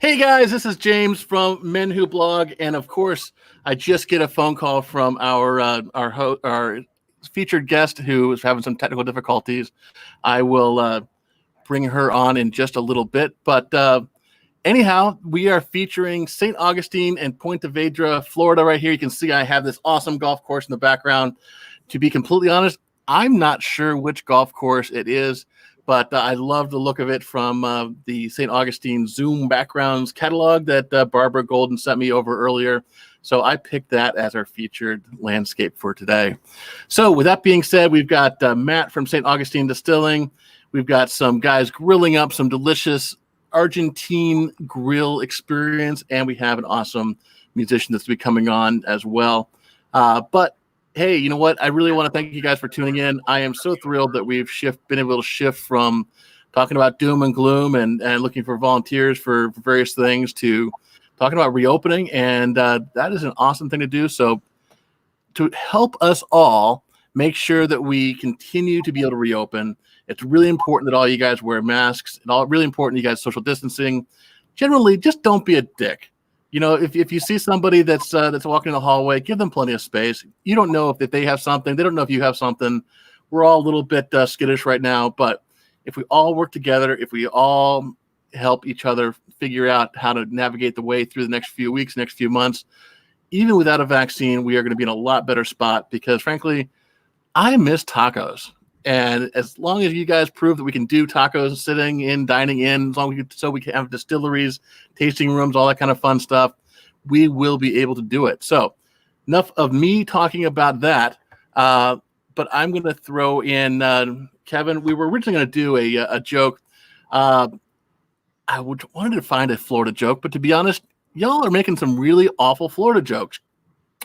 Hey guys, this is James from Men Who Blog, and of course, I just get a phone call from our featured guest who is having some technical difficulties. I will bring her on in just a little bit, but anyhow, we are featuring St. Augustine and Point de Vedra, Florida, right here. You can see I have this awesome golf course in the background. To be completely honest, I'm not sure which golf course it is, but I love the look of it from the St. Augustine Zoom backgrounds catalog that Barbara Golden sent me over earlier. So I picked that as our featured landscape for today. So with that being said, we've got Matt from St. Augustine Distilling. We've got some guys grilling up some delicious Argentine grill experience, and we have an awesome musician that's be coming on as well. But hey, you know what? I really want to thank you guys for tuning in. I am so thrilled that we've been able to shift from talking about doom and gloom and looking for volunteers for various things to talking about reopening, and that is an awesome thing to do. So to help us all make sure that we continue to be able to reopen, it's really important that all you guys wear masks, and all really important you guys social distancing. Generally, just don't be a dick. You know, if you see somebody that's walking in the hallway, give them plenty of space. You don't know if they have something. They don't know if you have something. We're all a little bit skittish right now, but if we all work together, if we all help each other figure out how to navigate the way through the next few weeks, next few months, even without a vaccine, we are going to be in a lot better spot because, frankly, I miss tacos. And as long as you guys prove that we can do tacos sitting in, dining in, as long as we can have distilleries, tasting rooms, all that kind of fun stuff, we will be able to do it. So enough of me talking about that. But I'm going to throw in Kevin. We were originally going to do a joke. I wanted to find a Florida joke, but to be honest, y'all are making some really awful Florida jokes.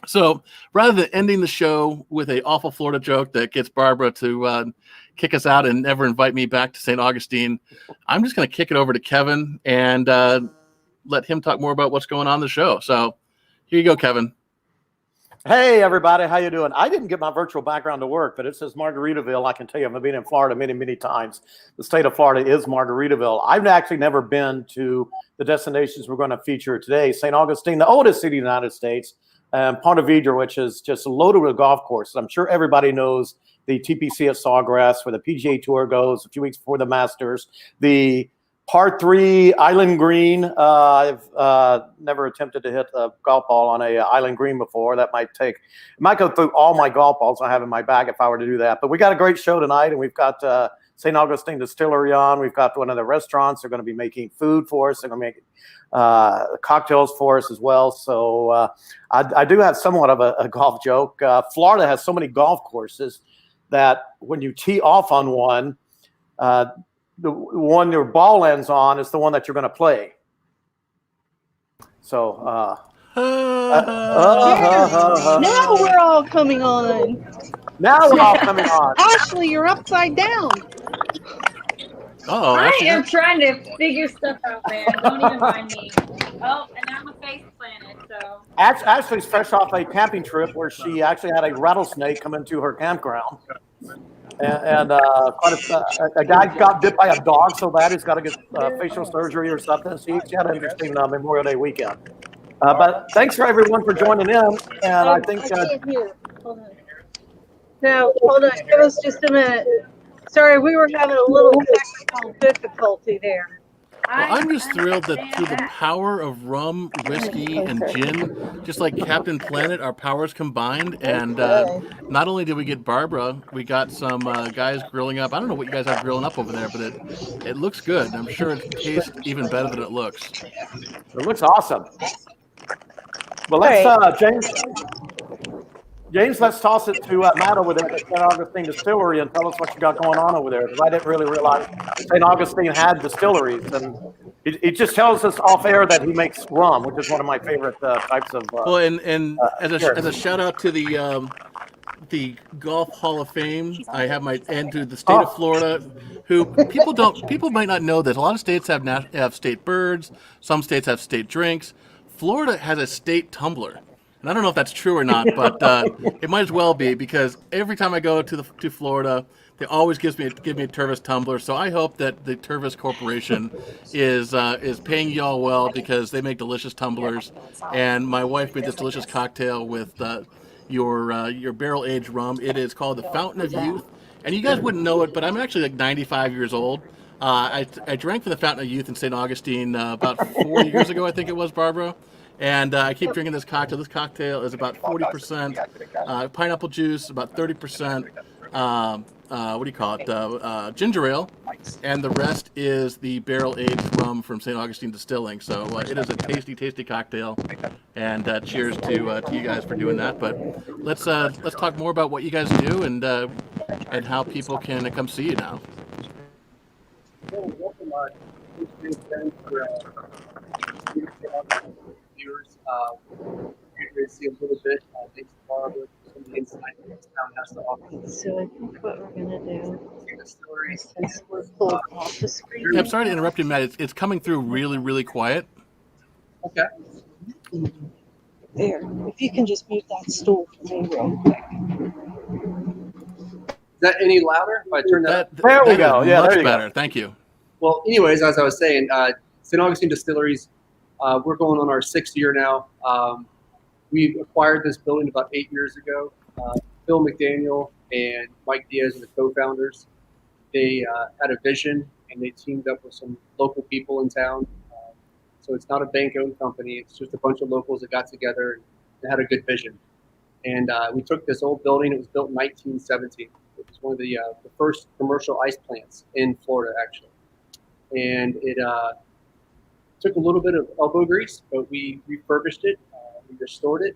So rather than ending the show with an awful Florida joke that gets Barbara to kick us out and never invite me back to St. Augustine, I'm just going to kick it over to Kevin and let him talk more about what's going on in the show. So here you go, Kevin. Hey, everybody. How you doing? I didn't get my virtual background to work, but it says Margaritaville. I can tell you, I've been in Florida many, many times. The state of Florida is Margaritaville. I've actually never been to the destinations we're going to feature today. St. Augustine, the oldest city in the United States. Point de Vedra, which is just loaded with golf courses. I'm sure everybody knows the TPC at Sawgrass, where the PGA Tour goes a few weeks before the Masters. The Par 3 Island Green. I've never attempted to hit a golf ball on a Island Green before. That might go through all my golf balls I have in my bag if I were to do that. But we got a great show tonight, and we've got St. Augustine Distillery on. We've got one of the restaurants. They're going to be making food for us. They're going to make cocktails for us as well. So I do have somewhat of a golf joke. Florida has so many golf courses that when you tee off on one, the one your ball lands on is the one that you're going to play. So now we're all coming on. Now we're all coming on. Ashley, you're upside down. Oh, I am trying to figure stuff out, man. Don't even mind me. Oh, and I'm a face planet, so. Ashley's fresh off a camping trip where she actually had a rattlesnake come into her campground. And a guy got bit by a dog so bad he's got to get facial surgery or something. So she had an interesting Memorial Day weekend. But thanks for everyone for joining in. And I think. I can't hear. Hold on. No, hold on. Give us just a minute. Sorry, we were having a little technical difficulty there. Well, I'm just thrilled that through the power of rum, whiskey, and gin, just like Captain Planet, our powers combined. And not only did we get Barbara, we got some guys grilling up. I don't know what you guys have grilling up over there, but it looks good. I'm sure it tastes even better than it looks. It looks awesome. Well, let's, James, let's toss it to Matt over there at St. Augustine Distillery and tell us what you got going on over there, because I didn't really realize St. Augustine had distilleries. And he just tells us off air that he makes rum, which is one of my favorite types of. Well, and as a shout out to the Golf Hall of Fame, I have to the state of Florida, who people might not know this. A lot of states have state birds. Some states have state drinks. Florida has a state tumbler. And I don't know if that's true or not, but it might as well be, because every time I go to Florida, they always give me a Tervis tumbler. So I hope that the Tervis Corporation is paying y'all well, because they make delicious tumblers. And my wife made this delicious cocktail with your barrel aged rum. It is called the Fountain of Youth, and you guys wouldn't know it, but I'm actually like 95 years old. I drank from the Fountain of Youth in St. Augustine about 4 years ago, I think it was, Barbara. And I keep drinking this cocktail. This cocktail is about 40% pineapple juice, about 30% what do you call it? Ginger ale, and the rest is the barrel aged rum from St. Augustine Distilling. So it is a tasty, tasty cocktail. And cheers to you guys for doing that. But let's talk more about what you guys do and how people can come see you now. Viewers, you're going to see a little bit. Thanks to Barbara for some of the insight that this town has to offer. So I think what we're gonna do Distillery. is we're pulled off the screen. Yeah, I'm sorry to interrupt you, Matt. It's coming through really, really quiet. Okay. There, if you can just mute that stool for me real quick. Is that any louder? If I turn that up? There we that go. is Yeah, much there you better. go. Thank you. Well, anyways, as I was saying, St. Augustine Distilleries, we're going on our 6th year now. We acquired this building about 8 years ago. Phil McDaniel and Mike Diaz are the co-founders. They had a vision, and they teamed up with some local people in town. So it's not a bank-owned company. It's just a bunch of locals that got together and had a good vision. And we took this old building. It was built in 1917. It was one of the first commercial ice plants in Florida, actually. And it took a little bit of elbow grease, but we refurbished it. We restored it.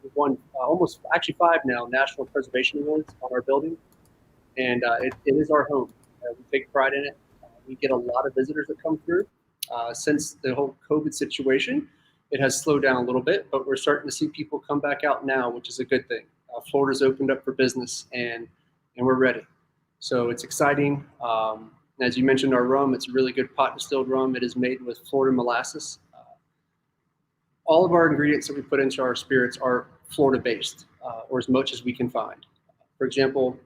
We've won almost, actually 5 now, National Preservation Awards on our building. And it is our home. We take pride in it. We get a lot of visitors that come through. Since the whole COVID situation, it has slowed down a little bit, but we're starting to see people come back out now, which is a good thing. Florida's opened up for business, and we're ready. So it's exciting. As you mentioned, our rum, it's a really good pot distilled rum. It is made with Florida molasses. All of our ingredients that we put into our spirits are Florida based, or as much as we can find. For example,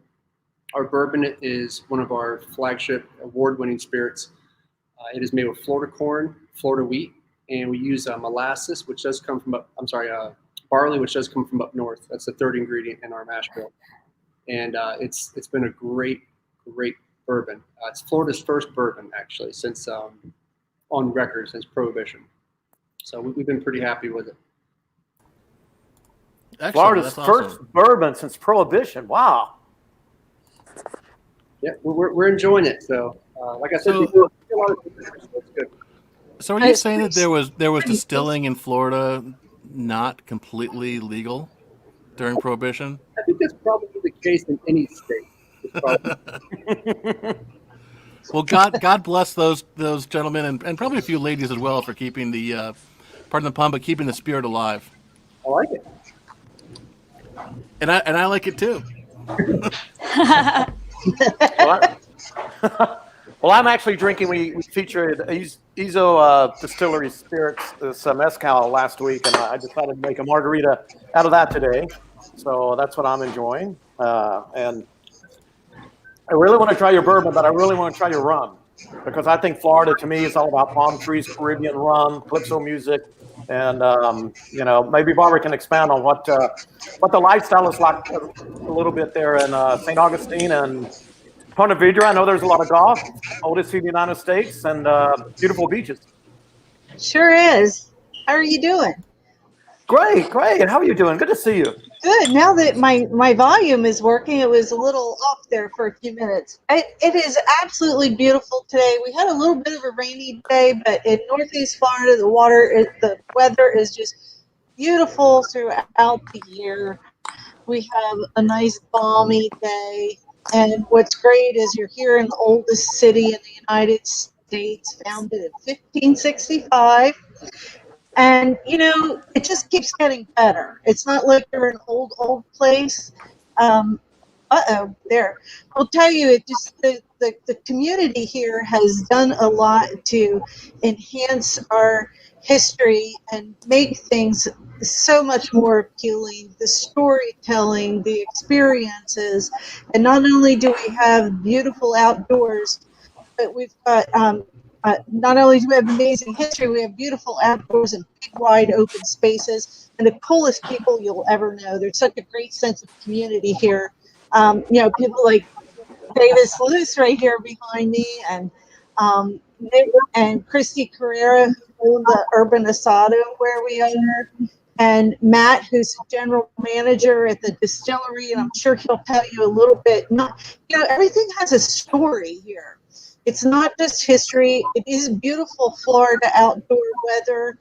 our bourbon is one of our flagship award-winning spirits. It is made with Florida corn, Florida wheat, and we use molasses, which does come from barley, which does come from up north. That's the 3rd ingredient in our mash bill. And it's been a great bourbon. It's Florida's first bourbon, actually, since on record since Prohibition. So we've been pretty happy with it. Excellent. Florida's That's first awesome. bourbon since Prohibition. Wow. Yeah, we're enjoying it. So, like I said, So- we do a lot of things, so it's good. So are you saying that there was distilling in Florida not completely legal during Prohibition? I think that's probably the case in any state. It's probably, Well, God bless those gentlemen and probably a few ladies as well for keeping the pardon the pun, but keeping the spirit alive. I like it. And I like it too. Well, I'm actually drinking. We featured Ezo Distillery Spirits, this mezcal last week, and I decided to make a margarita out of that today. So that's what I'm enjoying. And I really want to try your bourbon, but I really want to try your rum, because I think Florida to me is all about palm trees, Caribbean rum, calypso music, and maybe Barbara can expand on what the lifestyle is like a little bit there in St. Augustine and Ponte Vedra. I know there's a lot of golf, oldest in the United States, and beautiful beaches. Sure is. How are you doing? Great. How are you doing? Good to see you. Good. Now that my volume is working, it was a little off there for a few minutes. It is absolutely beautiful today. We had a little bit of a rainy day, but in Northeast Florida, the weather is just beautiful throughout the year. We have a nice balmy day, and what's great is you're here in the oldest city in the United States, founded in 1565. And, it just keeps getting better. It's not like you're an old place. There. I'll tell you, it just the community here has done a lot to enhance our history and make things so much more appealing. The storytelling, the experiences, and not only do we have beautiful outdoors, but we've got not only do we have amazing history, we have beautiful outdoors and big, wide open spaces, and the coolest people you'll ever know. There's such a great sense of community here. People like Davis Luce right here behind me, and Nick and Christy Carrera, who own the Urban Asado where we are, and Matt, who's general manager at the distillery, and I'm sure he'll tell you a little bit. Everything has a story here. It's not just history. It is beautiful Florida outdoor weather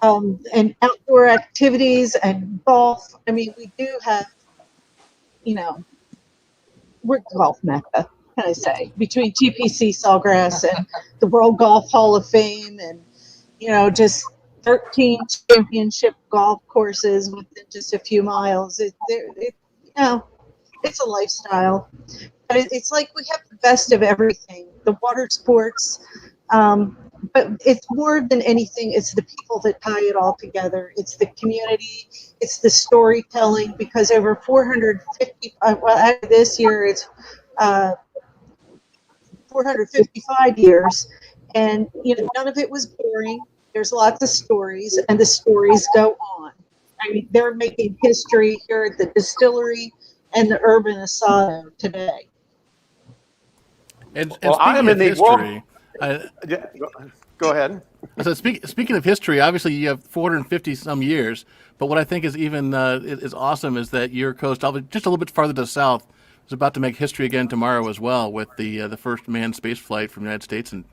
and outdoor activities and golf. I mean, we do have, we're golf mecca, can I say, between TPC Sawgrass and the World Golf Hall of Fame and, just 13 championship golf courses within just a few miles. It's a lifestyle. But it's like we have the best of everything. The water sports, but it's more than anything. It's the people that tie it all together. It's the community. It's the storytelling. Because over 450, this year it's 455 years, and none of it was boring. There's lots of stories, and the stories go on. I mean, they're making history here at the distillery and the Urban Asado today. And I am in the history, go ahead. So speaking of history, obviously you have 450 some years, but what I think is even is awesome is that your coast, just a little bit farther to the south, is about to make history again tomorrow as well with the first manned space flight from the United States in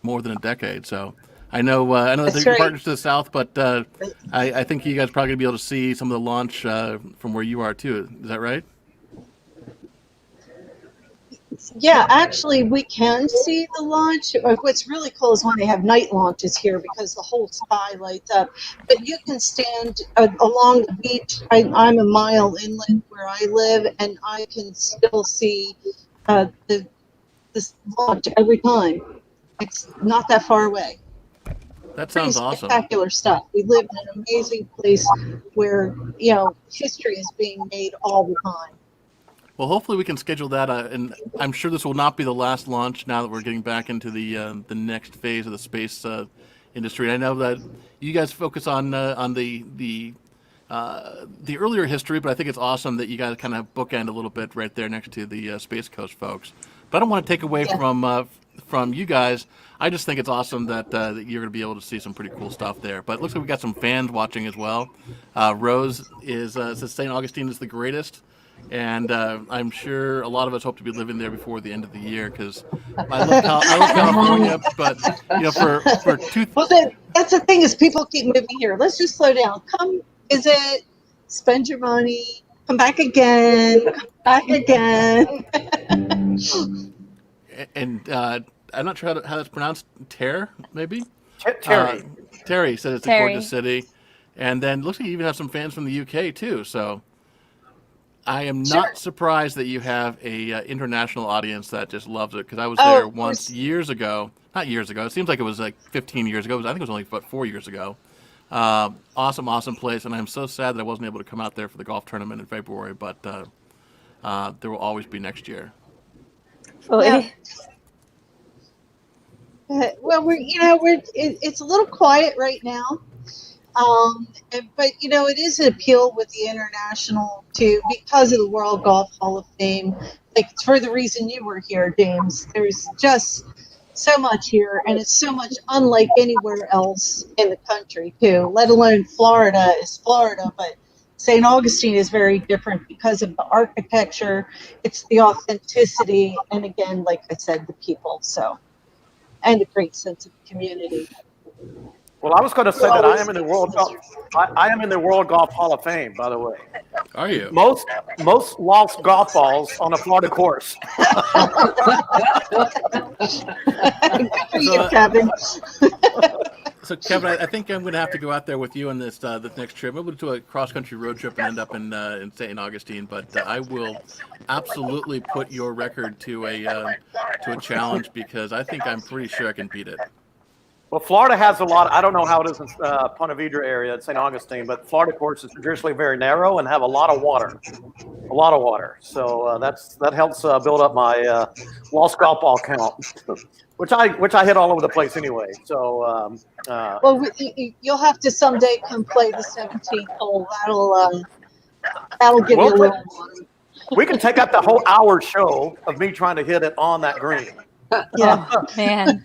more than a decade. So I know that there's partners to the south, but I think you guys are probably going to be able to see some of the launch from where you are too. Is that right? Yeah, actually, we can see the launch. What's really cool is when they have night launches here because the whole sky lights up. But you can stand along the beach. I'm a mile inland where I live, and I can still see this launch every time. It's not that far away. That sounds awesome. Spectacular stuff. We live in an amazing place where history is being made all the time. Well, hopefully we can schedule that, and I'm sure this will not be the last launch now that we're getting back into the next phase of the space industry. And I know that you guys focus on the earlier history, but I think it's awesome that you guys kind of bookend a little bit right there next to the Space Coast folks. But I don't want to take away from you guys. I just think it's awesome that you're going to be able to see some pretty cool stuff there. But it looks like we got some fans watching as well. Rose says St. Augustine is the greatest. And I'm sure a lot of us hope to be living there before the end of the year because I love California. But for that's the thing is people keep moving here. Let's just slow down. Come visit, spend your money, come back again. And I'm not sure how that's pronounced. Terry, maybe. Terry said it's a gorgeous city, and then looks like you even have some fans from the UK too. So. I am not surprised that you have a international audience that just loves it because I was there once years ago. Not years ago. It seems like it was like 15 years ago. I think it was only about 4 years ago. Awesome place, and I'm so sad that I wasn't able to come out there for the golf tournament in February. But there will always be next year. Yeah. Well, it's a little quiet right now. But it is an appeal with the international too because of the World Golf Hall of Fame. Like for the reason you were here, James. There's just so much here, and it's so much unlike anywhere else in the country too. Let alone Florida is Florida, but St. Augustine is very different because of the architecture. It's the authenticity, and again, like I said, the people. So, and a great sense of community. Well, I was going to say that I am in the World Golf Hall of Fame, by the way. Are you? Most lost golf balls on a Florida course. Good for you, Kevin. So Kevin, I think I'm going to have to go out there with you on this next trip. Maybe we'll do a cross-country road trip and end up in St. Augustine. But I will absolutely put your record to a challenge because I think I'm pretty sure I can beat it. Well, Florida has a lot. I don't know how it is in Ponte Vedra area at St. Augustine, but Florida courts is traditionally very narrow and have a lot of water. A lot of water. So that helps build up my lost golf ball count, which I hit all over the place anyway. So Well, you'll have to someday come play the 17th hole. That'll give you a little water. we can take up the whole hour show of me trying to hit it on that green. Yeah, Man.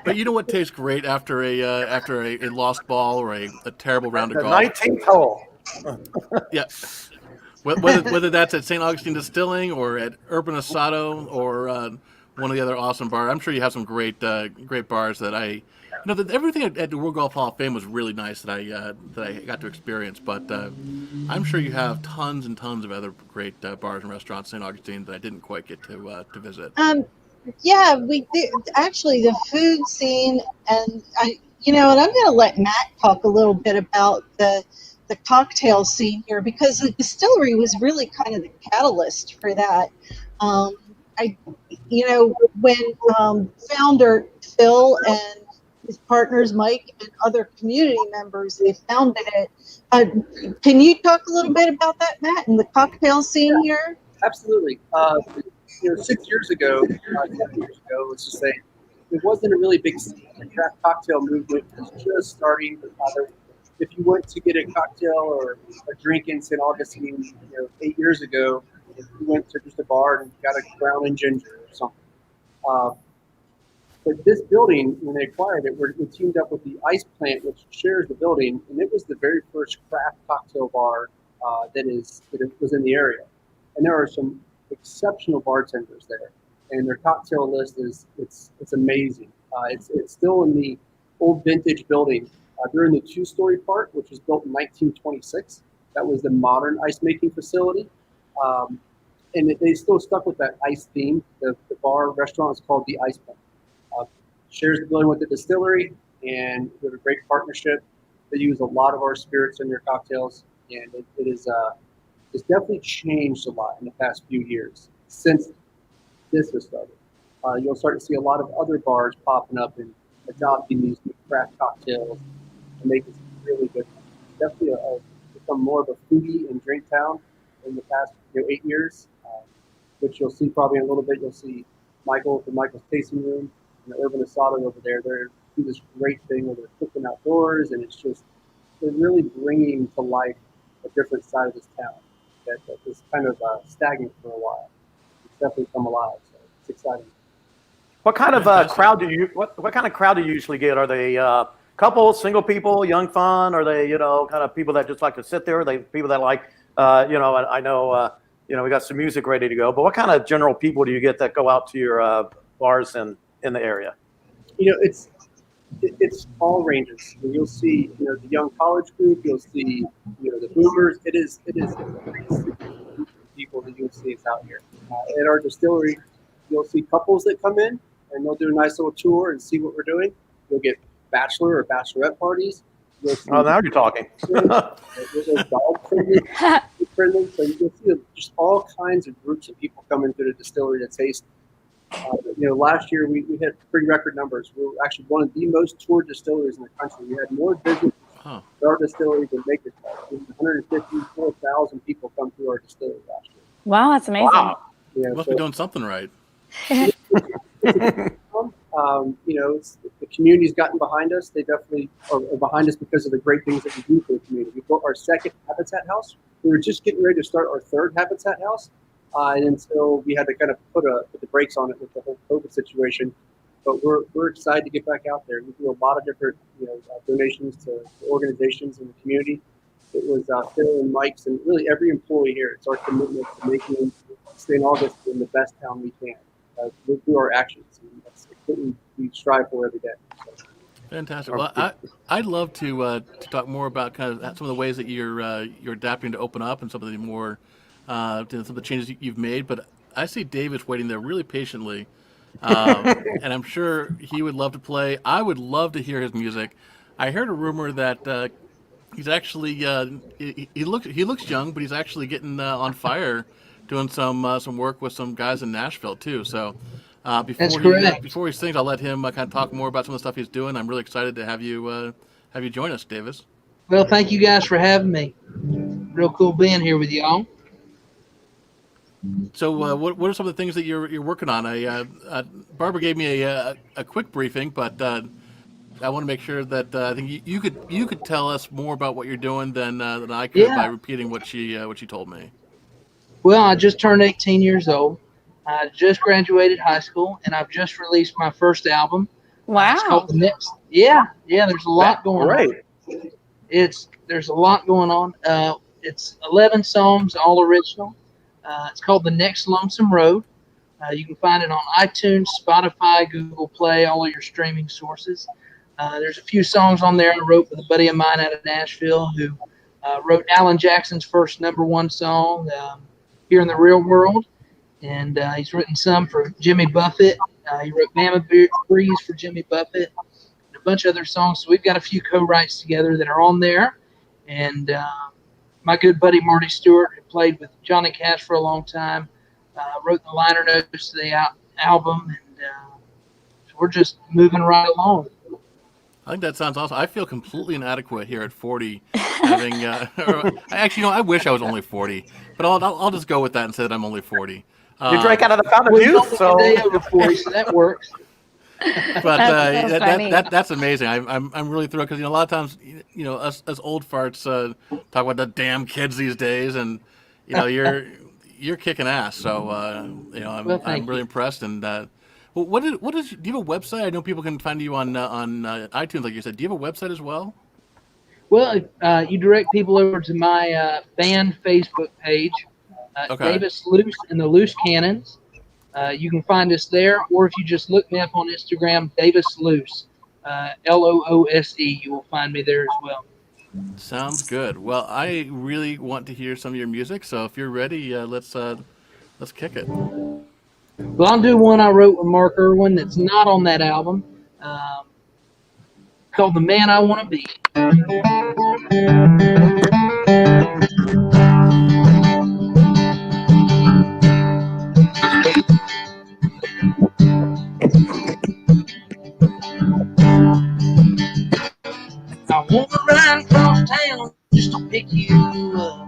But you know what tastes great after a lost ball or a terrible round of The golf? 19th hole. Yeah. Whether that's at St. Augustine Distilling or at Urban Asado or one of the other awesome bars. I'm sure you have some great bars that everything at the World Golf Hall of Fame was really nice that I got to experience. But I'm sure you have tons and tons of other great bars and restaurants in St. Augustine that I didn't quite get to visit. yeah, we did. Actually, the food scene, and and I'm going to let Matt talk a little bit about the cocktail scene here because the distillery was really kind of the catalyst for that. When founder Phil and his partners Mike and other community members, they founded it. Can you talk a little bit about that, Matt, and the cocktail scene here? Absolutely. 6 years ago, 7 years ago, let's just say, it wasn't a really big scene. The craft cocktail movement was just starting. If you went to get a cocktail or a drink in St. Augustine, 8 years ago, if you went to just a bar and got a brown and ginger or something. But this building, when they acquired it, we teamed up with the ice plant, which shares the building, and it was the very first craft cocktail bar that was in the area. And there are some exceptional bartenders there, and their cocktail list it's amazing. It's still in the old vintage building. They're in the two-story part, which was built in 1926. That was the modern ice making facility, and they still stuck with that ice theme. The bar restaurant is called the Ice Plant. Shares the building with the distillery, and we have a great partnership. They use a lot of our spirits in their cocktails, and it's definitely changed a lot in the past few years since this has started. You'll start to see a lot of other bars popping up and adopting these new craft cocktails and making some really good ones. Definitely become more of a foodie and drink town in the past 8 years, which you'll see probably in a little bit. You'll see Michael from Michael's Tasting Room and the Urban Asado over there. They're doing this great thing where they're cooking outdoors, and they're really bringing to life a different side of this town that was kind of stagnant for a while. It's definitely come alive, so it's exciting. What kind of crowd do you what kind of crowd do you usually get? Are they couples, single people, young fun? Are they kind of people that just like to sit there? Are they people that like I know we got some music ready to go, but what kind of general people do you get that go out to your bars in the area? It's all ranges. You'll see the young college group. You'll see the boomers. It is people that you'll see is out here at our distillery. You'll see couples that come in and they'll do a nice little tour and see what we're doing. You'll get bachelor or bachelorette parties. Oh, now you're talking. There's dog friendly. So you'll see just all kinds of groups of people coming to the distillery to taste. Last year we had pretty record numbers. We were actually one of the most toured distilleries in the country. We had more visitors to our distillery than Maker's Mark. 154,000 people come through our distillery last year. Wow, that's amazing. Wow. You must be doing something right. It's the community's gotten behind us. They definitely are behind us because of the great things that we do for the community. We built our second Habitat House. We were just getting ready to start our third Habitat House. And until we had to kind of put the brakes on it with the whole COVID situation, but we're excited to get back out there. We do a lot of different donations to organizations in the community. It was Phil and Mike's and really every employee here. It's our commitment to making St. Augustine the best town we can through our actions. And that's what we strive for every day. So. Fantastic. Well, I'd love to talk more about kind of some of the ways that you're adapting to open up and some of the more. Some of the changes you've made, but I see David's waiting there really patiently And I'm sure he would love to play. I would love to hear his music. I heard a rumor that he's actually he looks young, but he's actually getting on fire, doing some work with some guys in Nashville too. So That's correct. before he sings, I'll let him kind of talk more about some of the stuff he's doing. I'm really excited to have you join us, Davis. Well, thank you guys for having me. Real cool being here with y'all. So what are some of the things that you're working on? Barbara gave me a quick briefing, but I want to make sure that I think you could tell us more about what you're doing than I could by repeating what she told me. Well, I just turned 18 years old. I just graduated high school, and I've just released my first album. It's Wow. called The Next. Yeah. There's a lot going on. There's a lot going on. It's 11 songs, all original. It's called The Next Lonesome Road. You can find it on iTunes, Spotify, Google Play, all of your streaming sources. There's a few songs on there I wrote with a buddy of mine out of Nashville who wrote Alan Jackson's first #1 song, Here in the Real World. And he's written some for Jimmy Buffett. He wrote Mama Breeze for Jimmy Buffett and a bunch of other songs. So we've got a few co-writes together that are on there. And my good buddy Marty Stewart, who played with Johnny Cash for a long time, wrote the liner notes to the album. And so we're just moving right along. I think that sounds awesome. I feel completely inadequate here at 40. I wish I was only 40, but I'll just go with that and say that I'm only 40. You drank out of the fountain of youth, so day over 40, so that works. But That's funny. that's amazing. I'm really thrilled because a lot of times us old farts talk about the damn kids these days, and you're kicking ass. So I'm really impressed. And do you have a website? I know people can find you on iTunes, like you said. Do you have a website as well? Well, you direct people over to my band Facebook page, Okay. Davis Loose and the Loose Cannons. You can find us there, or if you just look me up on Instagram, Davis Loose, Loose, you will find me there as well. Sounds good. Well, I really want to hear some of your music, so if you're ready, let's kick it. Well, I'll do one I wrote with Mark Irwin that's not on that album, called The Man I Want to Be. I want to ride across town just to pick you up.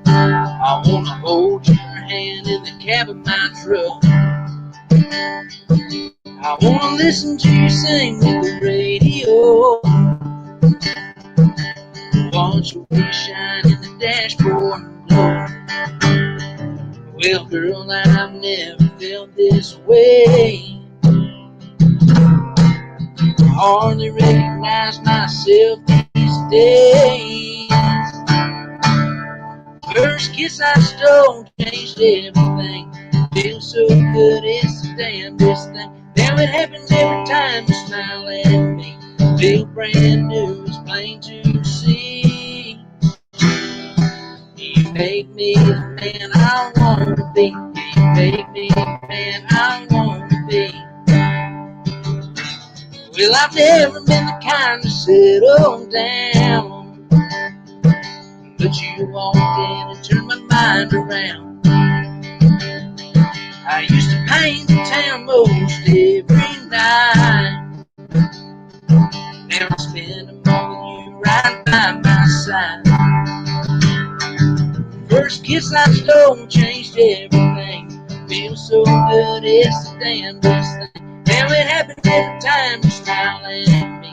I want to hold your hand in the cab of my truck. I want to listen to you sing with the radio. Watch your face shine in the dashboard and glow. Well, girl, I've never felt this way. I hardly recognize myself these days. First kiss I stole changed everything. Feels so good, it's the damnedest thing. Now it happens every time you smile at me. Feel brand new, it's plain to see. You make me the man I want to be. You make me the man I want to be. Well, I've never been the kind to settle down, but you walked in and turned my mind around. I used to paint the town most every night. Now I spend them all with you right by my side. First kiss I stole changed everything. Feels so good, it's the damnedest thing. Now it happens every time you smile at me.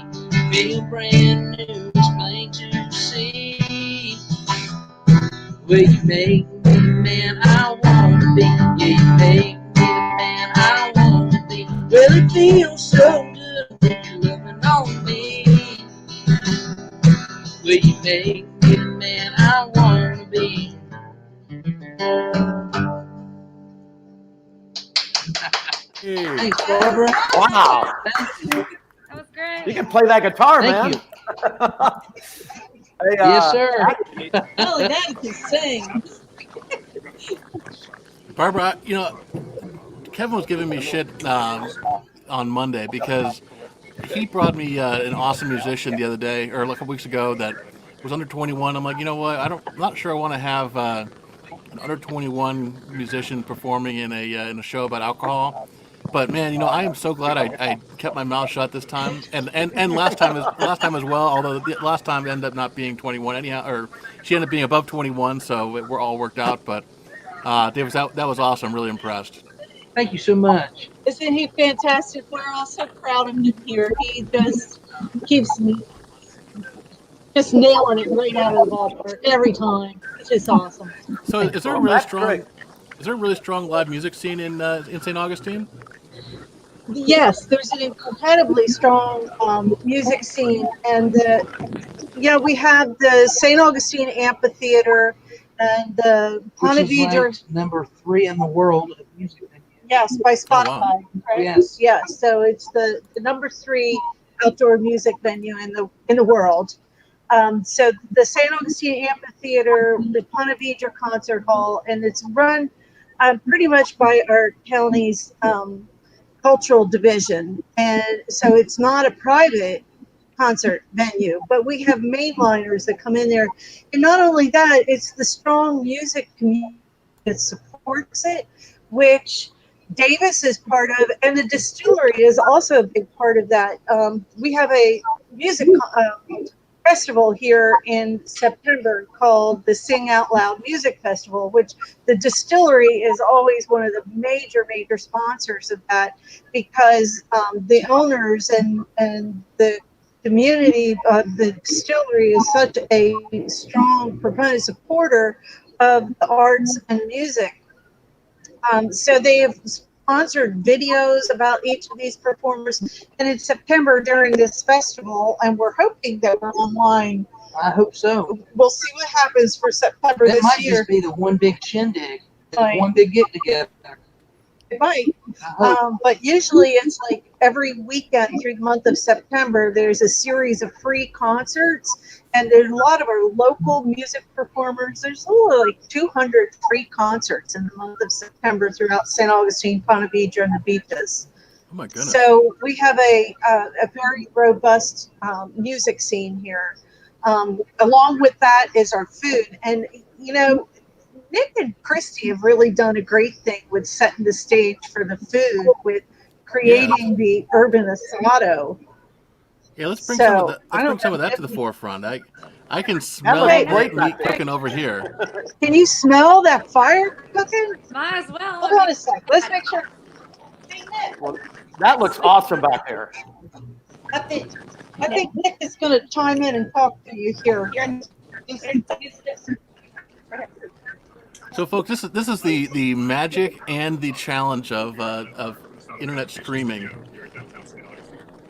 Feel brand new, it's plain to see. Well, you make me the man I want to be. Yeah, you make me the man I want to be. Well, it feels so good that you're loving on me. Well, you make me the man I want to be. Hey. Thanks, Barbara. wow, That was great. you can play that guitar, Thank man. you. Hey, Yes, sir. Oh, now you can sing. Barbara, Kevin was giving me shit on Monday because he brought me an awesome musician the other day, or a couple weeks ago, that was under 21. I'm like, you know what? I'm not sure I want to have an under 21 musician performing in a show about alcohol. But man, I am so glad I kept my mouth shut this time, and last time as well. Although the last time ended up not being 21 anyhow, or she ended up being above 21, so we're all worked out. But Davis, that was awesome. Really impressed. Thank you so much. Isn't he fantastic? We're all so proud of him here. He just keeps just nailing it right out of the ballpark every time. It's just awesome. So is there a really strong? Is there a really strong live music scene in St. Augustine? Yes, there's an incredibly strong music scene, and we have the St. Augustine Amphitheater and the Which is Ponte ranked number 3 in the world of music venues. Yes, by Spotify. Oh, wow. Right? Yes. So it's the number 3 outdoor music venue in the world. So the St. Augustine Amphitheater, the Ponte Vedra Concert Hall, and it's run pretty much by our county's cultural division. And so it's not a private concert venue, but we have mainliners that come in there. And not only that, it's the strong music community that supports it, which Davis is part of, and the distillery is also a big part of that. We have a music festival here in September called the Sing Out Loud Music Festival, which the distillery is always one of the major sponsors of that, because the owners and the community of the distillery is such a strong proponent supporter of the arts and music. So they have sponsored videos about each of these performers, and in September during this festival, and we're hoping that we're online. I hope so. We'll see what happens for September That this might year. just be the one big shindig, Right. one big get together. It might, but usually it's like every weekend through the month of September, there's a series of free concerts, and there's a lot of our local music performers. There's like 200 free concerts in the month of September throughout St. Augustine, Ponte Vedra, and the beaches. Oh my goodness! So we have a very robust music scene here. Along with that is our food, and Nick and Christy have really done a great thing with setting the stage for the food, with creating the urban Asado. Yeah, let's bring some of that to the forefront. I can smell that meat cooking over here. Can you smell that fire cooking? Might as well. Hold on a sec. Let's make sure. Hey, Nick. Well, that looks awesome back there. I think Nick is going to chime in and talk to you here. So, folks, this is the magic and the challenge of internet streaming,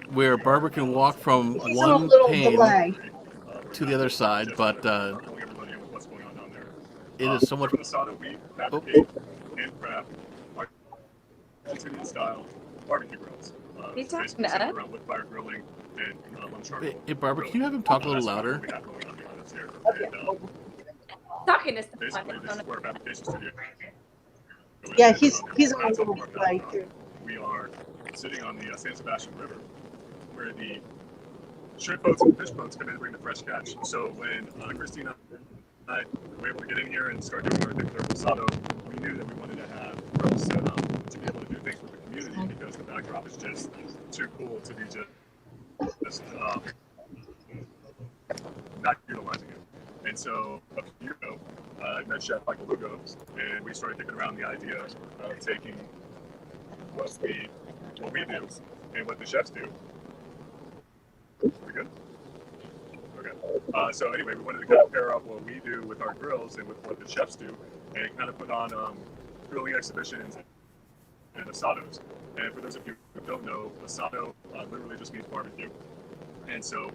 where Barbara can walk from one pane to the other side, but it is so much. Oh. Style barbecue grills. He's talking to us. Around wood fire grilling and Hey, Barbara, can you have him talk a little louder? Talking to basically, this is where our fabrication studio. Yeah, he's on a little delay too. We are sitting on the San Sebastian River, where the shrimp boats and fish boats come in and bring the fresh catch. So when Christina and I were able to get in here and start doing our nuclear Asado, we knew that we wanted to have grills set up to be able to do things with the community, because the backdrop is just too cool to be just not utilizing it. And so a few years ago, I met Chef Michael Lugo, and we started kicking around the idea of taking what we do and what the chefs do. We good? Okay. So anyway, we wanted to kind of pair up what we do with our grills and with what the chefs do, and kind of put on grilling exhibitions and asados. And for those of you who don't know, asado literally just means barbecue. And so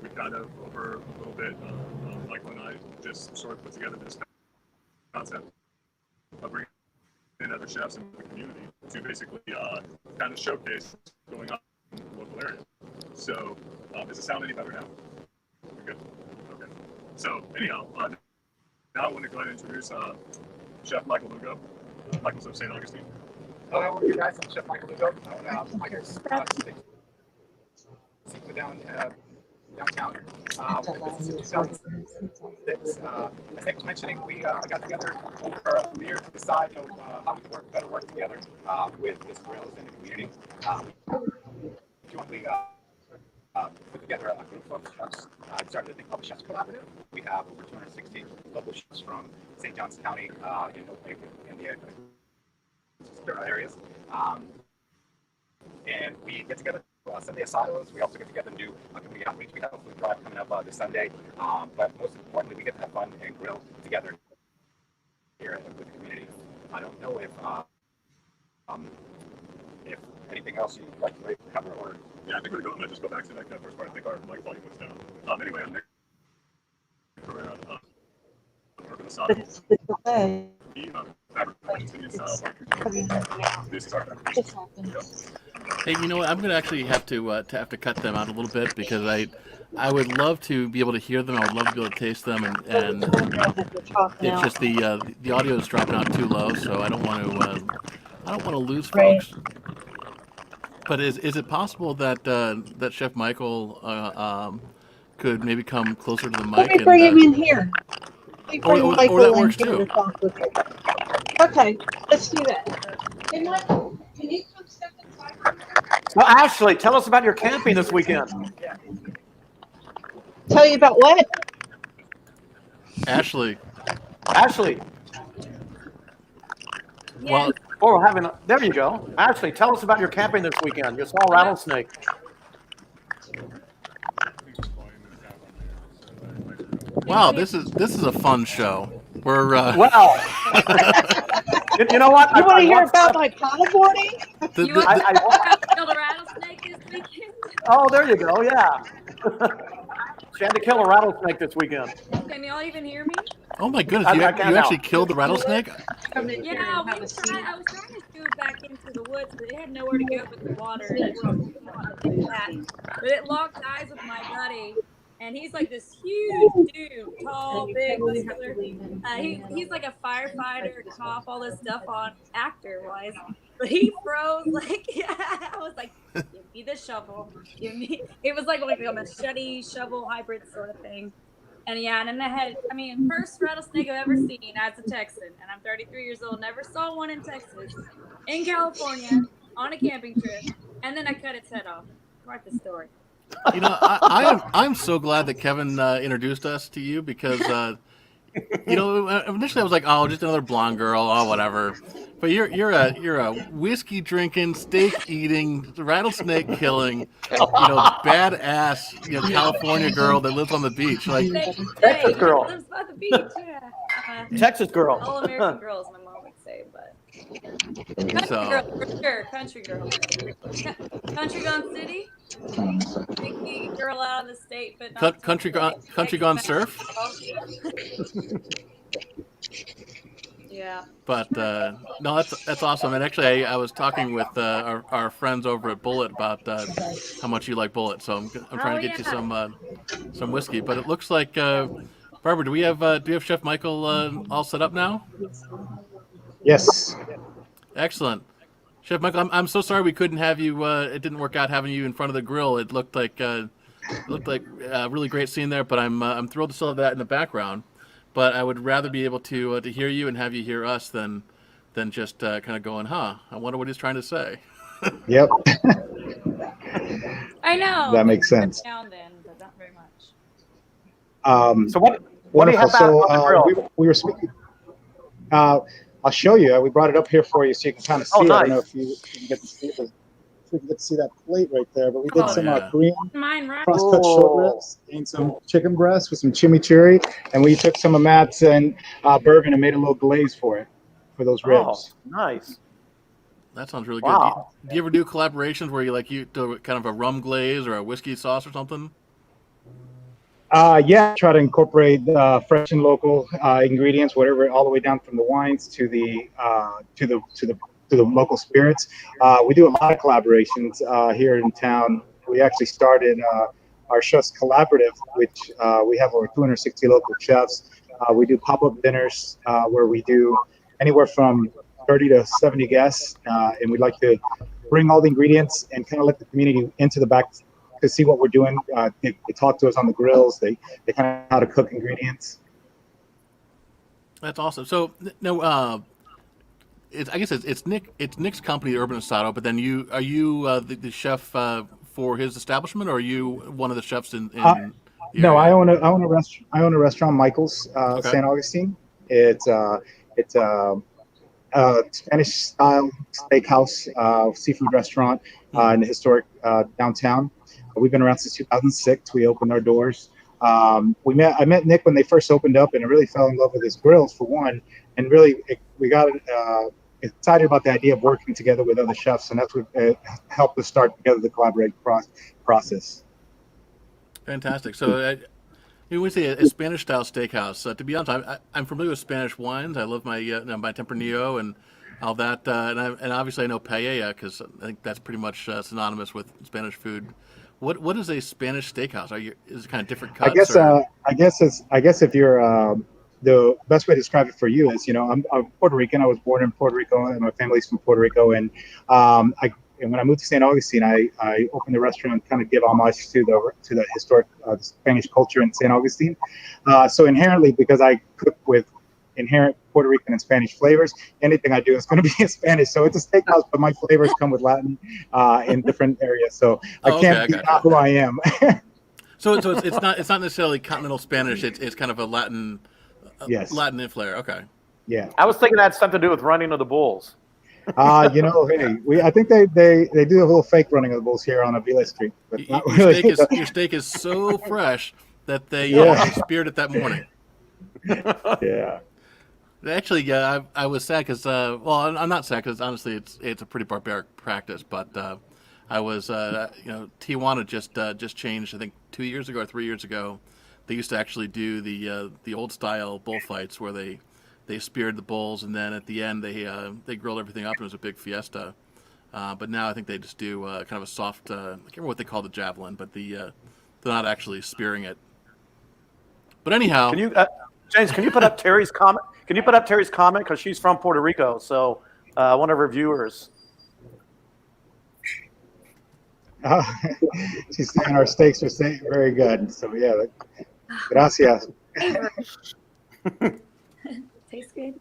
we kind of, over a little bit, Michael and I just sort of put together this concept of bringing in other chefs in the community to basically kind of showcase what's going on in the local area. So does it sound any better now? Good. Okay. So anyhow, now I want to go ahead and introduce Chef Michael Lugo. Michael's of St. Augustine. Hello, you guys. I'm Chef Michael Lugo. Mike's down downtown. This is 2006. As Nick was mentioning, we got together over a year to decide how we can better work together with this grills in the community. Jointly put together a group of chefs. Started a thing called the Chefs Collaborative. We have over 260 local chefs from St. Johns County in the areas. And we get together Sunday Asados. We also get together and do community outreach. We have a food drive coming up this Sunday. But most importantly, we get to have fun and grill together here with the community. I don't know if anything else you'd like to cover or. Yeah, I think we're going to just go back to that first part. I think our mic volume was down. Anyway, I'm Nick. It's okay. This is our Hey, you know what? I'm gonna actually have to cut them out a little bit because I would love to be able to hear them. I would love to be able to taste them, and it's just the audio is dropping out too low, so I don't want to lose folks. But is it possible that that Chef Michael could maybe come closer to the mic? Let me bring him in here. Or that works too. Okay, let's do that. Hey, Michael, can you come step inside? Well, Ashley, tell us about your camping this weekend. Tell you about what? Ashley. Yes. Well, there you go. Ashley, tell us about your camping this weekend. You saw a rattlesnake. wow, this is a fun show. We're Wow. You know what? You want to hear about my paddleboarding? You want to kill the rattlesnake this weekend? Oh, there you go. Yeah. She had to kill a rattlesnake this weekend. Can y'all even hear me? oh my goodness! You actually killed the rattlesnake? Yeah, I was trying to scoot back into the woods, but it had nowhere to go but the water. But it locked eyes with my buddy. And he's like this huge dude, tall, big, muscular. He's like a firefighter, cop, all this stuff on actor-wise. But he froze I was like, give me the shovel. It was like a machete, shovel, hybrid sort of thing. And then I had, first rattlesnake I've ever seen as a Texan. And I'm 33 years old, never saw one in Texas, in California, on a camping trip. And then I cut its head off. Quite the story. You know, I'm so glad that Kevin introduced us to you because, initially I was like, oh, just another blonde girl, oh, whatever. But you're a whiskey drinking, steak eating, rattlesnake killing, badass, California girl that lives on the beach. Like Texas girl. Lives by the beach. Yeah. Texas girl. All American girls, my mom would say, but country girl for sure. Country girl. Country gone city. Picky girl out of the state, but not country gone surf. Yeah. But no, that's awesome. And actually, I was talking with our friends over at Bullet about how much you like Bullet. So I'm trying to get you some whiskey. But it looks like Barbara, do we have Chef Michael all set up now? Yes. Excellent. Chef Michael, I'm so sorry we couldn't have you. It didn't work out having you in front of the grill. It looked like a really great scene there. But I'm thrilled to still have that in the background. But I would rather be able to hear you and have you hear us than just kind of going, I wonder what he's trying to say. Yep. I know. That makes sense. Now and then, but not very much. So what wonderful. do you have So on the grill? we were speaking. I'll show you. We brought it up here for you so you can kind of see. Oh, nice. I don't know if you can get to see it. If we can get to see that plate right there, but we did some Korean Mine, right? cross-cut short ribs and some chicken breast with some chimichurri, and we took some of Matt's and bourbon and made a little glaze for those ribs. Oh, nice. That sounds really Wow. good. Do you ever do collaborations where you do kind of a rum glaze or a whiskey sauce or something? Yeah, try to incorporate fresh and local ingredients, whatever, all the way down from the wines to the local spirits. We do a lot of collaborations here in town. We actually started our Chefs Collaborative, which we have over 260 local chefs. We do pop-up dinners where we do anywhere from 30 to 70 guests, and we'd like to bring all the ingredients and kind of let the community into the back to see what we're doing. They talk to us on the grills. They kind of how to cook ingredients. That's awesome. So no, I guess it's Nick's company, Urban Asado. But then are you the chef for his establishment, or are you one of the chefs in no, I own a restaurant, Michael's St. Augustine. It's Spanish style steakhouse, seafood restaurant in the historic downtown. We've been around since 2006. We opened our doors. I met Nick when they first opened up, and I really fell in love with his grills for one, and really we got excited about the idea of working together with other chefs, and that's what helped us start together the collaborative process. Fantastic. So we say a Spanish style steakhouse. To be honest, I'm familiar with Spanish wines. I love my my Tempranillo and all that, and obviously I know paella because I think that's pretty much synonymous with Spanish food. What is a Spanish steakhouse? Is it kind of different cuts? I guess if you're the best way to describe it for you is, I'm Puerto Rican. I was born in Puerto Rico, and my family's from Puerto Rico. And when I moved to St. Augustine, I opened the restaurant and kind of give homage to the historic Spanish culture in St. Augustine. So inherently, because I cook with inherent Puerto Rican and Spanish flavors, anything I do is going to be in Spanish. So it's a steakhouse, but my flavors come with Latin in different areas. So I can't be not who I am. So it's not necessarily continental Spanish. It's kind of a Latin. Yes. Latin in flair. Okay. Yeah. I was thinking that had something to do with running of the bulls. Hey, I think they do a little fake running of the bulls here on Avila Street, but not really. Your steak is so fresh that they speared it that morning. Yeah. Actually, I was sad because I'm not sad because honestly it's a pretty barbaric practice, but I was Tijuana just changed I think 2 years ago or 3 years ago. They used to actually do the old style bullfights where they speared the bulls, and then at the end they grilled everything up and it was a big fiesta. But now I think they just do kind of a soft I can't remember what they call the javelin, but they're not actually spearing it. But anyhow, can you James? Can you put up Terry's comment? Can you put up Terry's comment because she's from Puerto Rico? So one of her viewers. She's saying our steaks are very good. So yeah, gracias. Tastes good.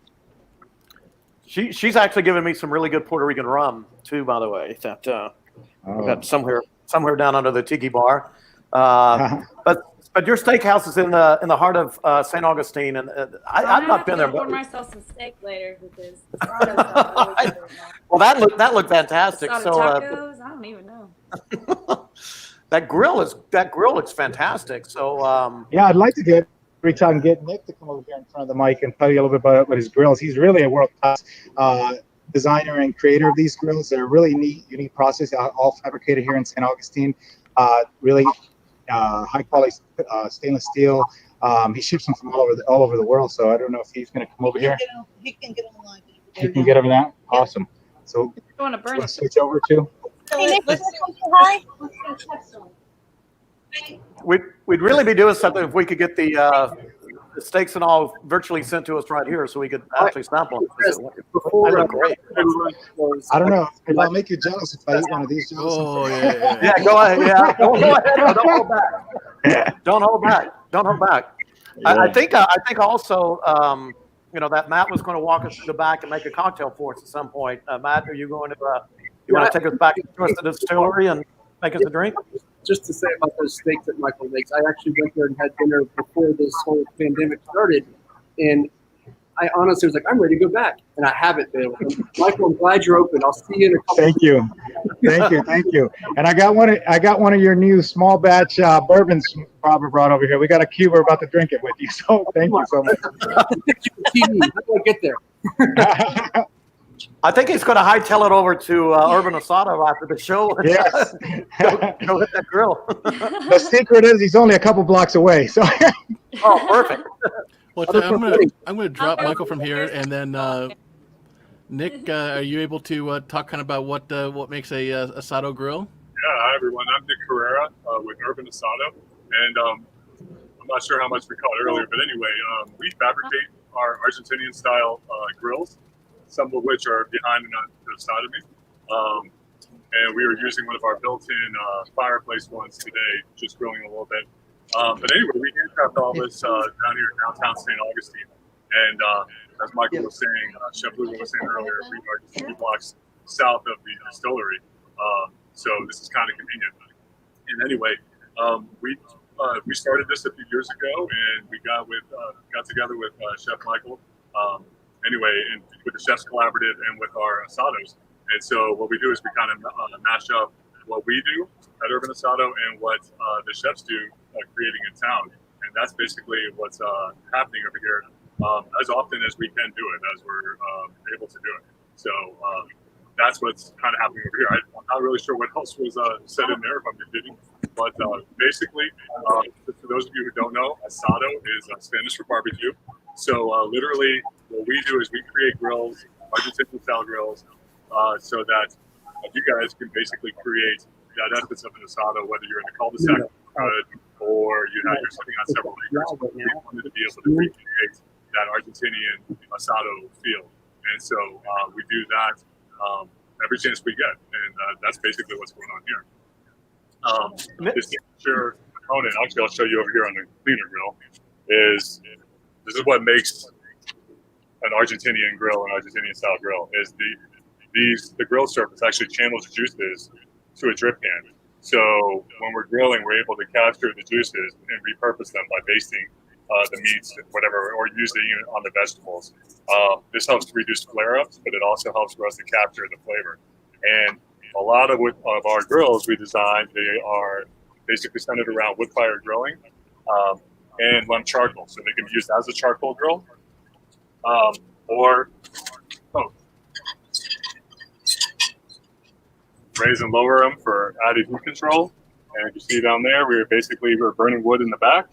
She's actually given me some really good Puerto Rican rum too, by the way. That we got somewhere down under the tiki bar. But your steakhouse is in the heart of St. Augustine, and I've not been there. I'll order myself some steak later because well, that looked fantastic. so tacos, I don't even know. That grill looks fantastic. So yeah, I'd like to reach out and get Nick to come over here in front of the mic and tell you a little bit about his grills. He's really a world-class designer and creator of these grills. They're a really neat, unique process, all fabricated here in St. Augustine. Really high quality stainless steel. He ships them from all over the world. So I don't know if he's going to come over here. He can get online. He can get over that. Awesome. So I want to burn it. switch over to. Hey, Nick, let's hi. We'd really be doing something if we could get the steaks and all virtually sent to us right here, so we could actually sample them. Great. I don't know. If I'll make you jealous if I eat one of these. Oh yeah. Yeah, go ahead. Yeah, go ahead. Don't hold back. Don't hold back. Yeah. I think also, that Matt was going to walk us to the back and make a cocktail for us at some point. Matt, are you going to? You want to take us back to the distillery and make us a drink? Just to say about those steaks that Michael makes, I actually went there and had dinner before this whole pandemic started, and I honestly was like, I'm ready to go back, and I haven't been. Michael, I'm glad you're open. I'll see you in a couple. Thank you. And I got one of your new small batch bourbons Robert brought over here. We got a cube. We're about to drink it with you. So thank you so much. How do I get there? I think he's going to hightail it over to Urban Asado after the show. Yes. go hit that grill. The secret is he's only a couple blocks away. So. Oh, perfect. Well, I'm going to drop Michael from here, and then Nick, are you able to talk kind of about what makes a Asado grill? Yeah, hi everyone. I'm Nick Carrera with Urban Asado, and I'm not sure how much we caught earlier, but anyway, we fabricate our Argentinian style grills. some of which are behind and on the side of me. And we were using one of our built-in fireplace ones today, just grilling a little bit. But anyway, we handcraft all this down here in downtown St. Augustine. And as Michael was saying, Chef Lugo was saying earlier, we are just 2 blocks south of the distillery. So this is kind of convenient. And anyway, we started this a few years ago, and we got together with Chef Michael. Anyway, and with the Chefs Collaborative and with our Asados. And so what we do is we kind of mash up what we do at Urban Asado and what the chefs do creating in town. And that's basically what's happening over here as often as we can do it, as we're able to do it. So that's what's kind of happening over here. I'm not really sure what else was said in there, if I'm repeating. But basically, for those of you who don't know, Asado is Spanish for barbecue. So literally what we do is we create grills, Argentinian-style grills, so that you guys can basically create that essence of an asado, whether you're in a cul-de-sac or you're sitting on several acres. We wanted to be able to recreate that Argentinian asado feel. And so we do that every chance we get. And that's basically what's going on here. This signature component, actually I'll show you over here on the cleaner grill, this is what makes an Argentinian grill, an Argentinian style grill, is the grill surface actually channels juices to a drip pan. So when we're grilling, we're able to capture the juices and repurpose them by basting the meats, whatever, or use the unit on the vegetables. This helps to reduce flare-ups, but it also helps for us to capture the flavor. And a lot of our grills we designed, they are basically centered around wood fire grilling and lump charcoal. So they can be used as a charcoal grill or raise and lower them for added heat control. And you see down there, we're burning wood in the back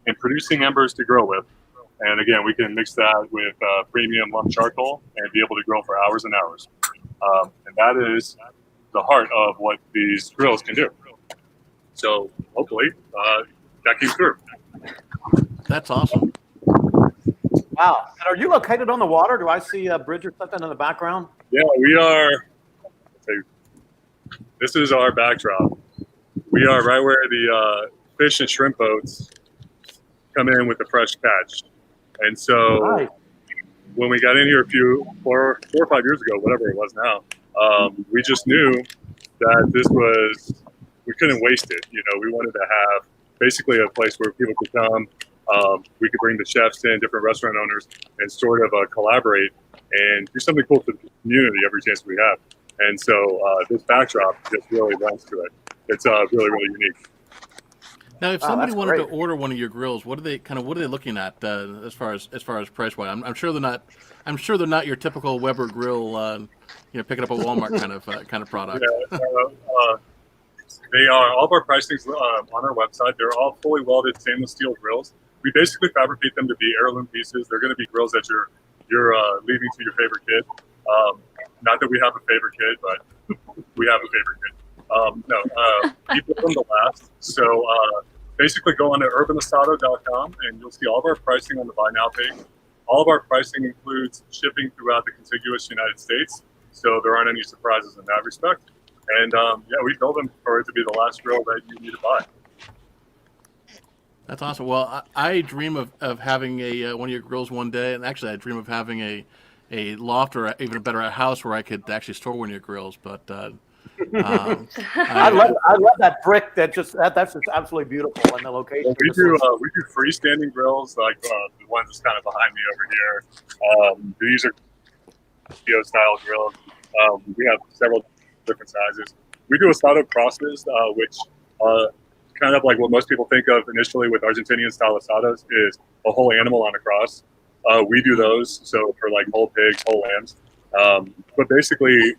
and producing embers to grill with. And again, we can mix that with premium lump charcoal and be able to grill for hours and hours. And that is the heart of what these grills can do. So hopefully that came through. That's awesome. Wow. And are you located on the water? Do I see a bridge or something in the background? Yeah, we are. This is our backdrop. We are right where the fish and shrimp boats come in with the fresh catch. And so when we got in here 4 or 5 years ago, whatever it was now, we just knew that we couldn't waste it. You know, we wanted to have basically a place where people could come. We could bring the chefs in, different restaurant owners, and sort of collaborate and do something cool for the community every chance we have. And so this backdrop just really lends to it. It's really, really unique. Now, if somebody wanted to order one of your grills, what are they looking at as far as price wise? I'm sure they're not your typical Weber grill, picking up a Walmart kind of product. Yeah, they are all of our pricings on our website. They're all fully welded stainless steel grills. We basically fabricate them to be heirloom pieces. They're going to be grills that you're leaving to your favorite kid. Not that we have a favorite kid, but we have a favorite kid. We build them to last. So basically go on to urbanasado.com and you'll see all of our pricing on the Buy Now page. All of our pricing includes shipping throughout the contiguous United States. So there aren't any surprises in that respect. And we build them for it to be the last grill that you need to buy. That's awesome. Well, I dream of having one of your grills one day, and actually I dream of having a loft or even a better house where I could actually store one of your grills. But I love that brick. That's just absolutely beautiful, and the location. Well, we do freestanding grills like the ones that's kind of behind me over here. These are style grills. We have several different sizes. We do asado crosses, which kind of like what most people think of initially with Argentinian style asados is a whole animal on a cross. We do those, so for like whole pigs, whole lambs. But basically,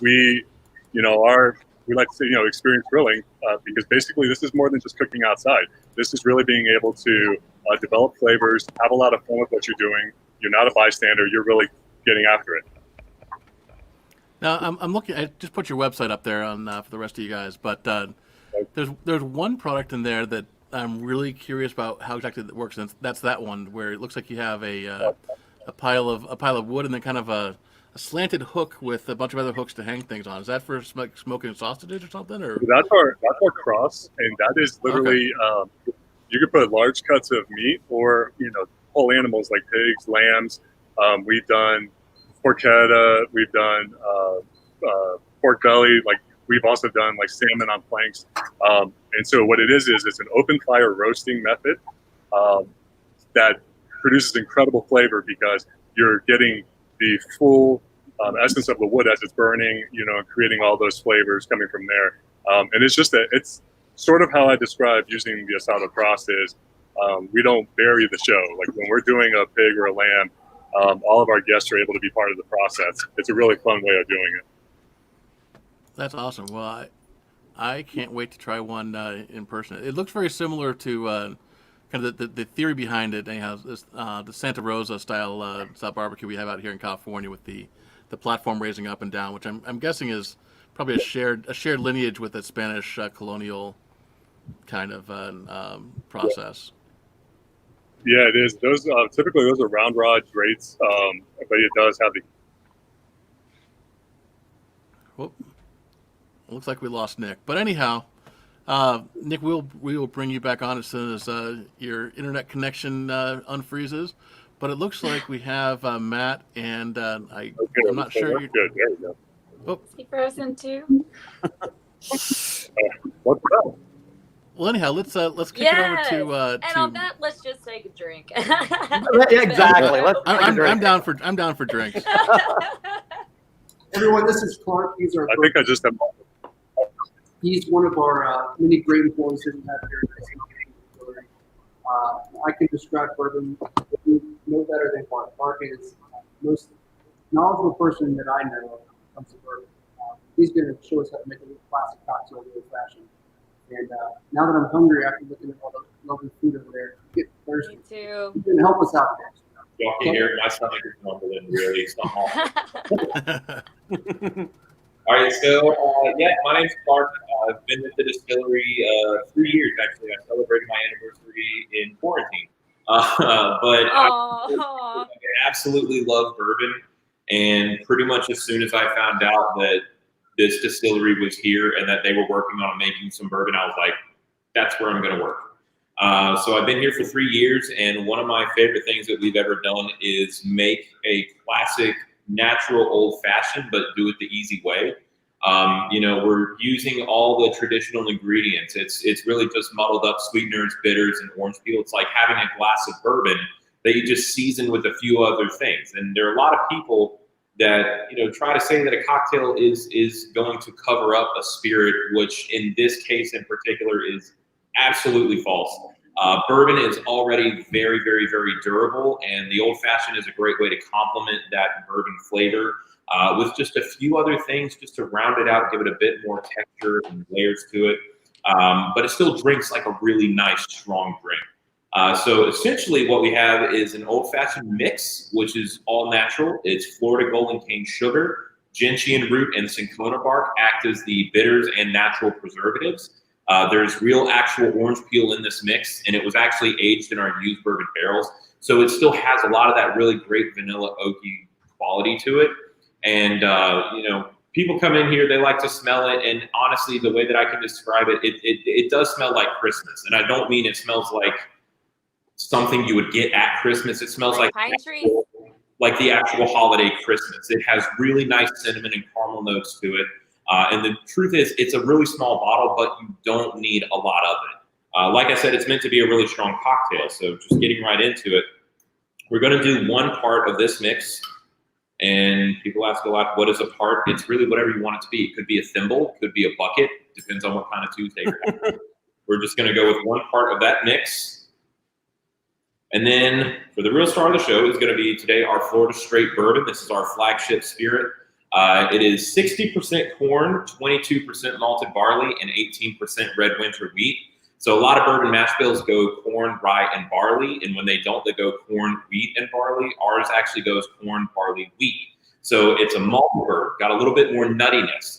we like to say, experience grilling because basically this is more than just cooking outside. This is really being able to develop flavors, have a lot of fun with what you're doing. You're not a bystander. You're really getting after it. Now I'm looking. I just put your website up there on for the rest of you guys, but there's one product in there that I'm really curious about how exactly it works, and that's that one where it looks like you have a pile of wood and then kind of a slanted hook with a bunch of other hooks to hang things on. Is that for smoking sausages or something? Or That's our cross, and that is literally you could put large cuts of meat or whole animals like pigs, lambs. We've done porchetta, we've done pork belly, like we've also done like salmon on planks. And so what it is it's an open fire roasting method that produces incredible flavor because you're getting the full essence of the wood as it's burning, and creating all those flavors coming from there. And it's just it's sort of how I describe using the Asado cross is we don't bury the show. Like when we're doing a pig or a lamb, all of our guests are able to be part of the process. It's a really fun way of doing it. That's awesome. Well, I can't wait to try one in person. It looks very similar to kind of the theory behind it. Anyhow, the Santa Rosa style barbecue we have out here in California with the platform raising up and down, which I'm guessing is probably a shared lineage with the Spanish colonial kind of process. Yeah, it is. Those typically those are round rod grates, but it does have the. Whoop. Looks like we lost Nick, but anyhow, Nick, we will bring you back on as soon as your internet connection unfreezes. But it looks like we have Matt and I'm not sure. Good. There we go. Oh. Is he frozen too? What's up? Well, anyhow, let's kick it over to. And on that, let's just take a drink. Yeah, exactly. I'm down for drinks. Everyone, this is Clark. He's our. I think I just have. He's one of our many great employees that we have here at Augustine Distillery. I can describe bourbon no better than Clark. Clark is the most knowledgeable person that I know when it comes to bourbon. He's going to show us how to make a little classic cocktail the old-fashioned. And now that I'm hungry after looking at all the lovely food over there, I'm getting thirsty. Me too. He's going to help us out there. Y'all can hear my stomach is rumbling really. All right, so my name's Clark. I've been with the distillery 3 years actually. I celebrated my anniversary in quarantine. But I absolutely love bourbon, and pretty much as soon as I found out that this distillery was here and that they were working on making some bourbon, I was like, that's where I'm going to work. So I've been here for 3 years, and one of my favorite things that we've ever done is make a classic natural old-fashioned, but do it the easy way. We're using all the traditional ingredients. It's really just muddled up sweeteners, bitters, and orange peel. It's like having a glass of bourbon that you just season with a few other things. And there are a lot of people that try to say that a cocktail is going to cover up a spirit, which in this case in particular is absolutely false. Bourbon is already very, very, very durable, and the old-fashioned is a great way to complement that bourbon flavor with just a few other things just to round it out, give it a bit more texture and layers to it. But it still drinks like a really nice, strong drink. So essentially what we have is an old-fashioned mix, which is all natural. It's Florida golden cane sugar, gentian root, and cinchona bark act as the bitters and natural preservatives. There's real actual orange peel in this mix, and it was actually aged in our used bourbon barrels. So it still has a lot of that really great vanilla oaky quality to it. And, people come in here, they like to smell it. And honestly, the way that I can describe it, it does smell like Christmas. And I don't mean it smells like something you would get at Christmas. It smells like pine trees, like the actual holiday Christmas. It has really nice cinnamon and caramel notes to it. And the truth is, it's a really small bottle, but you don't need a lot of it. Like I said, it's meant to be a really strong cocktail. So just getting right into it, we're going to do one part of this mix. And people ask a lot, what is a part? It's really whatever you want it to be. It could be a thimble, could be a bucket. Depends on what kind of Tuesday you're having. We're just going to go with one part of that mix. And then for the real star of the show is going to be today our Florida Straight Bourbon. This is our flagship spirit. It is 60% corn, 22% malted barley, and 18% red winter wheat. So a lot of bourbon mash bills go corn, rye, and barley. And when they don't, they go corn, wheat, and barley. Ours actually goes corn, barley, wheat. So it's a malt bourbon, got a little bit more nuttiness.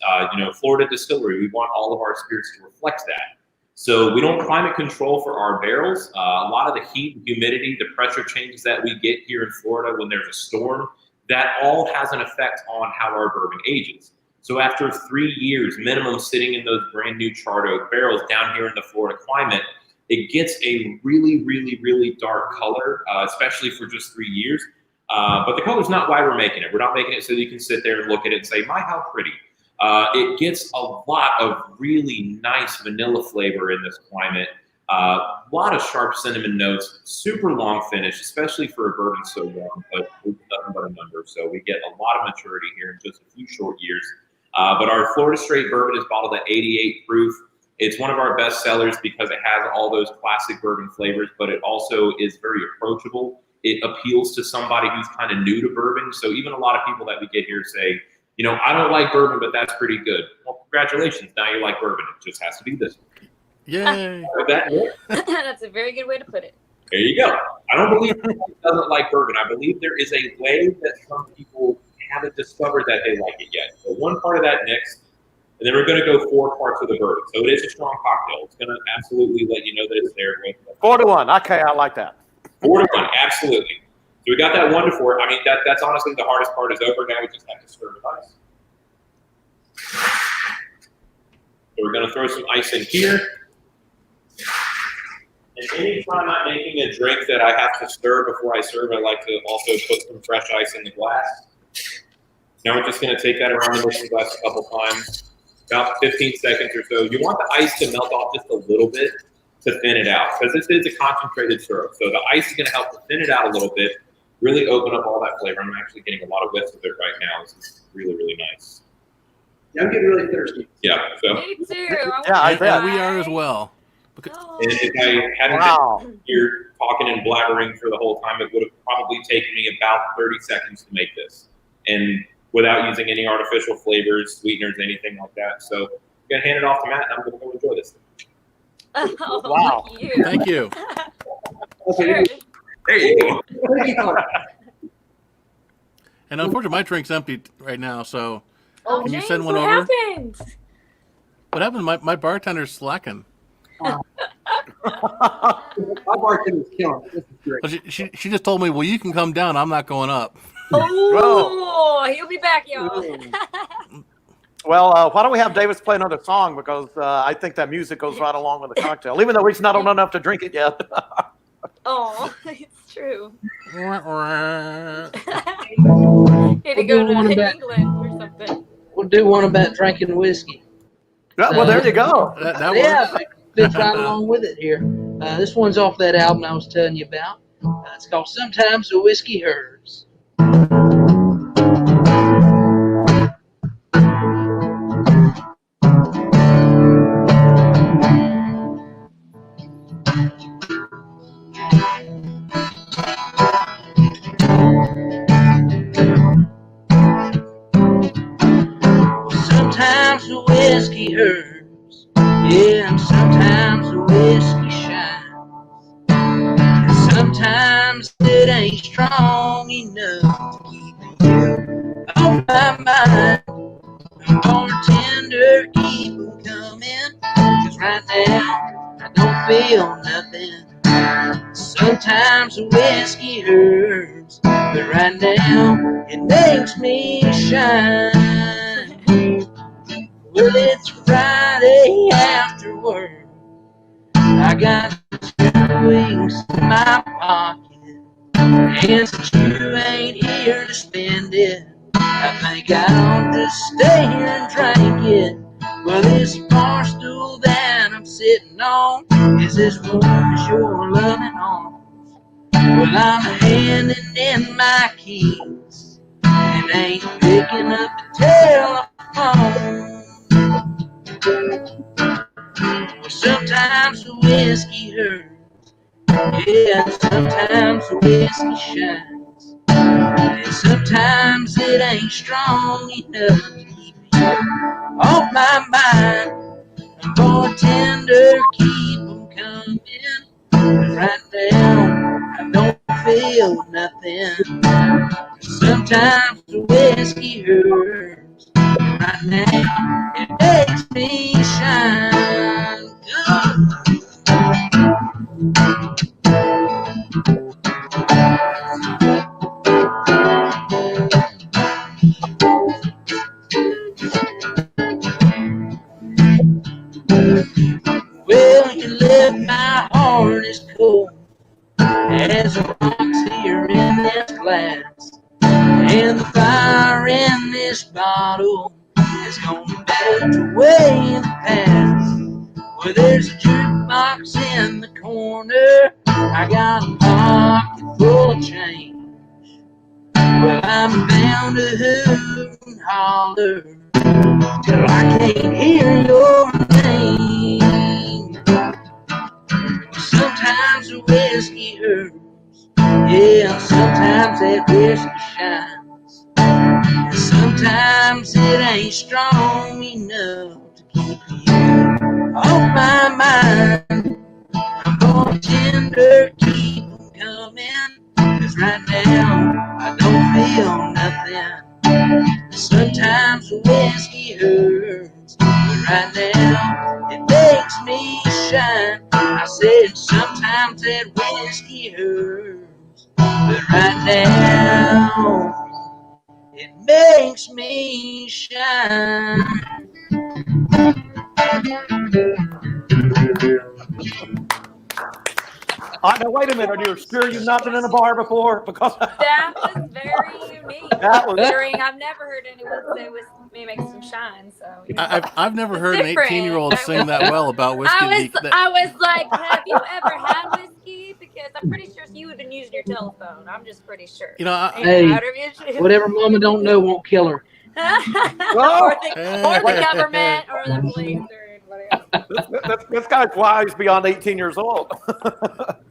Florida Distillery, we want all of our spirits to reflect that. So we don't climate control for our barrels. A lot of the heat, humidity, the pressure changes that we get here in Florida when there's a storm, that all has an effect on how our bourbon ages. So after 3 years minimum sitting in those brand new charred oak barrels down here in the Florida climate, it gets a really, really, really dark color, especially for just 3 years. But the color's not why we're making it. We're not making it so that you can sit there and look at it and say, my, how pretty. It gets a lot of really nice vanilla flavor in this climate. A lot of sharp cinnamon notes, super long finish, especially for a bourbon so young, but it's nothing but a number. So we get a lot of maturity here in just a few short years. But our Florida Straight bourbon is bottled at 88 proof. It's one of our best sellers because it has all those classic bourbon flavors, but it also is very approachable. It appeals to somebody who's kind of new to bourbon. So even a lot of people that we get here say, you know, I don't like bourbon, but that's pretty good. Well, congratulations. Now you like bourbon. It just has to be this one. Yay. That's a very good way to put it. There you go. I don't believe anyone doesn't like bourbon. I believe there is a way that some people haven't discovered that they like it yet. So one part of that mix, and then we're going to go 4 parts of the bourbon. So it is a strong cocktail. It's going to absolutely let you know that it's there. 4 to 1. Okay, I like that. 4 to 1, absolutely. So we got that 1 to 4. I mean, that's honestly the hardest part is over. Now we just have to stir with ice. So we're going to throw some ice in here. And anytime I'm making a drink that I have to stir before I serve, I like to also put some fresh ice in the glass. Now we're just going to take that around the mixing glass a couple times, about 15 seconds or so. You want the ice to melt off just a little bit to thin it out because this is a concentrated syrup. So the ice is going to help to thin it out a little bit, really open up all that flavor. I'm actually getting a lot of whiffs of it right now. This is really, really nice. Yeah, I'm getting really thirsty. Yeah. So. Me too. Yeah, we are as well. And if I hadn't been here talking and blabbering for the whole time, it would have probably taken me about 30 seconds to make this. And without using any artificial flavors, sweeteners, anything like that. So I'm going to hand it off to Matt, and I'm going to go enjoy this. Oh, wow. Thank you. Sure. There you go. And unfortunately, my drink's empty right now, so Oh, can you James, send one what over? happened? What happened? My bartender's slacking. My bartender's killing it. This is great. Well, she just told me, well, you can come down. I'm not going up. Oh, he'll be back, y'all. Well, why don't we have Davis play another song because I think that music goes right along with the cocktail, even though he's not old enough to drink it yet. Oh, it's true. Need to We'll go do one to about- England or something. We'll do one about drinking whiskey. Well, there you go. That Yeah, works. fits right along with it here. This one's off that album I was telling you about. It's called Sometimes the Whiskey Hurts. Sometimes the whiskey hurts, yeah, and sometimes the whiskey shines, and sometimes it ain't strong enough to keep you off my mind. Bartender, keep 'em coming, 'cause right now I don't feel nothing. Sometimes the whiskey hurts, but right now it makes me shine. Well, it's Friday after work. I got 2 weeks in my pocket, and since you ain't here to spend it, I think I ought to stay here and drink it. Well, this bar stool that I'm sitting on is as warm as your loving arms. Well, I'm handing in my keys and ain't picking up the telephone. Well, sometimes the whiskey hurts, yeah, sometimes the whiskey shines, and sometimes it ain't strong enough to keep you off my mind. And bartender, keep 'em coming, 'cause right now I don't feel nothing. Sometimes the whiskey hurts, right now it makes me shine. Good. my heart is cold as the rocks here in this glass, and the fire in this bottle is gonna melt away in the past. Well, there's a jukebox in the corner, I got a pocket full of change. Well, I'm bound to hoot and holler till I can't hear your name. Sometimes the whiskey hurts, yeah, sometimes that whiskey shines, and sometimes it ain't strong enough to keep you off my mind. I'm gonna tender keep 'em coming, 'cause right now I don't feel nothing. Sometimes the whiskey hurts, but right now it makes me shine. I said sometimes that whiskey hurts, but right now it makes me shine. Now wait a minute. Are you sure you've not been in a bar before? Because That was very unique. That was- Considering I've never heard anyone say whiskey makes them shine. So you know. I've never heard an different. 18-year-old sing that well about whiskey. I was like, have you ever had whiskey? Because I'm pretty sure you would have been using your telephone. I'm just pretty sure. You know, Hey, whatever mama don't know won't kill her. or the government or the police or anybody else. this guy's wise beyond 18 years old.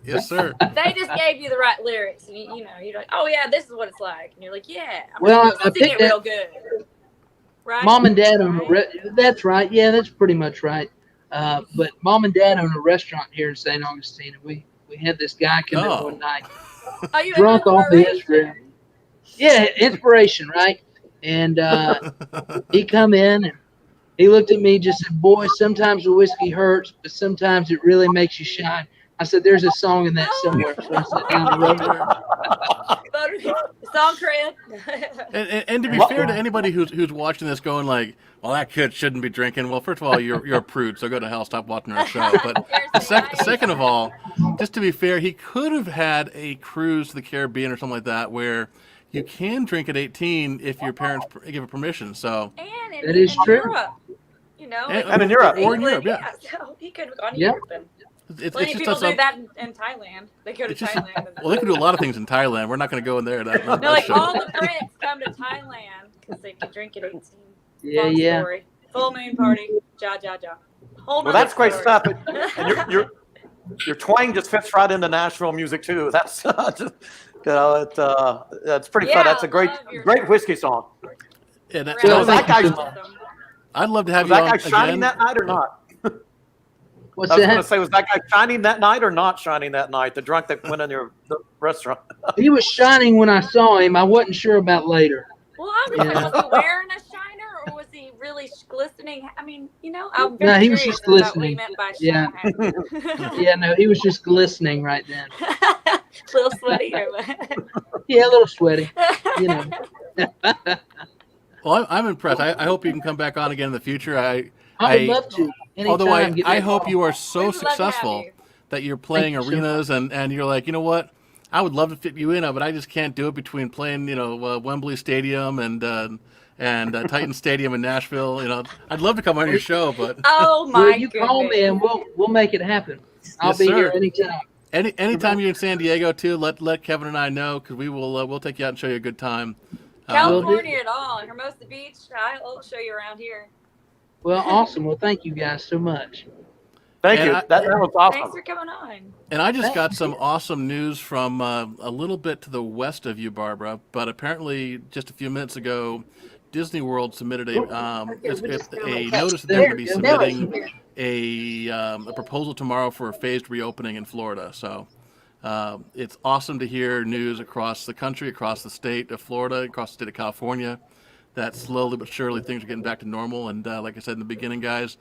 Yes, sir. They just gave you the right lyrics. And you know, you're like, oh yeah, this is what it's like. And you're like, yeah. Well, I I sing it picked real that. good. Right? Mom and dad own that's right. Yeah, that's pretty much right. But mom and dad own a restaurant here in St. Augustine, and we had this guy come in one night, Oh, you drunk off the Israel. Yeah, inspiration, right? And he come in and he looked at me and just said, boy, sometimes the whiskey hurts, but sometimes it really makes you shine. I said, there's a song in that somewhere. So I sat down and wrote it. Song cred. And to be fair to anybody who's watching this going like, well, that kid shouldn't be drinking. Well, first of all, you're a prude, so go to hell, stop watching our show. But second of all, just to be fair, he could have had a cruise to the Caribbean or something like that where you can drink at 18 if your parents give it permission. So that is true. Europe, you know, and in Europe. Or in Europe, yeah. So he could have gone to Yeah. Europe then. It's Plenty of just people not do that in Thailand. They go to Thailand. well, they can do a lot of things in Thailand. We're not going to go in there. No, like all the Brits come to Thailand because they can drink at 18. Yeah, Long yeah. Story. Full moon party. Ja. Well, that's great stuff. And your twang just fits right into Nashville music too. That's just, you know, that's pretty fun. That's a great whiskey song. Yeah, So that guy, I'd love to have was you that on guy shining again. that night or not? What's I was that? going to say, was that guy shining that night or not shining that night? The drunk that went in your restaurant. He was shining when I saw him. I wasn't sure about later. Well, I was like, was he wearing a shiner or was he really glistening? I mean, you know, I'm No, very he was curious just about what he glistening. meant by Yeah. shine. Yeah, no, he was just glistening right then. A little sweaty or what? Yeah, a little sweaty. You know. Well, I'm impressed. I hope you can come back on again in the future. I would love to. Although Anytime, I hope you are so We would love to have successful you. that you're playing Thank you so arenas and you're like, you know what? I would love to fit you in, but I just can't do it between playing, Wembley Stadium and Titan Stadium in Nashville. You know, I'd love to come on your show, but Oh my Well, you goodness. call me and we'll make it happen. I'll Yes, be sir. here anytime. anytime you're in San Diego too, let Kevin and I know because we'll take you out and show you a good time. California at all. Hermosa Beach. I'll show you around here. Well, awesome. Well, thank you guys so much. Thank And you. I- That was awesome. Thanks for coming on. And I just got some awesome news from a little bit to the west of you, Barbara. But apparently, just a few minutes ago, Disney World submitted a notice that they're going to be submitting a proposal tomorrow for a phased reopening in Florida. So it's awesome to hear news across the country, across the state of Florida, across the state of California, that slowly but surely things are getting back to normal. And like I said in the beginning, guys,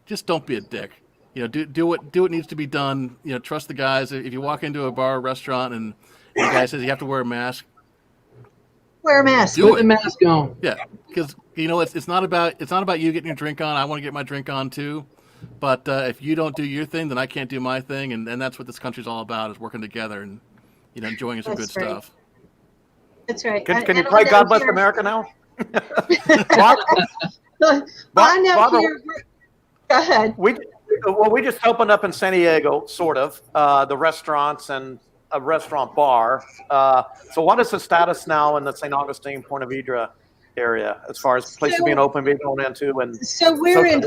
just don't be a dick. Do what needs to be done. Trust the guys. If you walk into a bar or restaurant and the guy says you have to wear a mask, Wear a mask. do Put it. the mask on. Yeah, because it's not about you getting your drink on. I want to get my drink on too. But if you don't do your thing, then I can't do my thing, and that's what this country's all about: is working together and enjoying some That's good right. stuff. That's right. Can you pray God bless America now? I know here. Go ahead. We just opened up in San Diego, sort of, the restaurants and a restaurant bar. So what is the status now in the St. Augustine, Point of Vedra area as far as places being open, being going into? And so we're in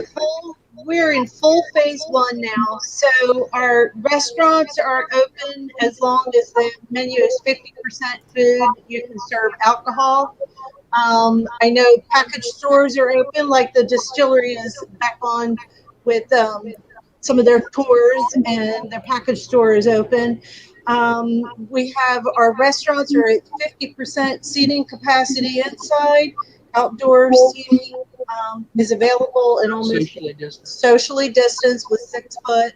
full phase one now. So our restaurants are open as long as the menu is 50% food. You can serve alcohol. I know package stores are open, like the distillery is back on with some of their tours, and their package store is open. We have our restaurants are at 50% seating capacity inside. Outdoor seating is available and almost socially distanced with 6 foot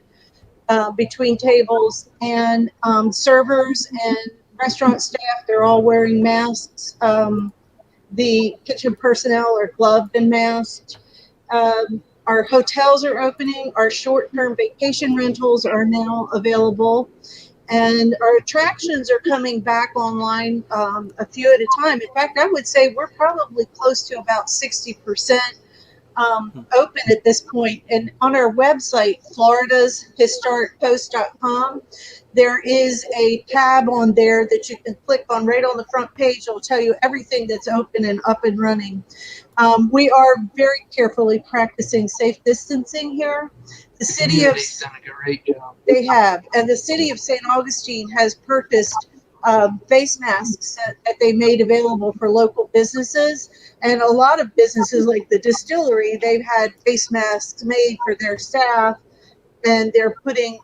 between tables, and servers and restaurant staff, they're all wearing masks. The kitchen personnel are gloved and masked. Our hotels are opening. Our short-term vacation rentals are now available. And our attractions are coming back online a few at a time. In fact, I would say we're probably close to about 60% open at this point. And on our website, floridashistoricpost.com, there is a tab on there that you can click on right on the front page. It'll tell you everything that's open and up and running. We are very carefully practicing safe distancing here. The city of done a great job. They have, and the city of St. Augustine has purchased face masks that they made available for local businesses. And a lot of businesses like the distillery, they've had face masks made for their staff, and they're putting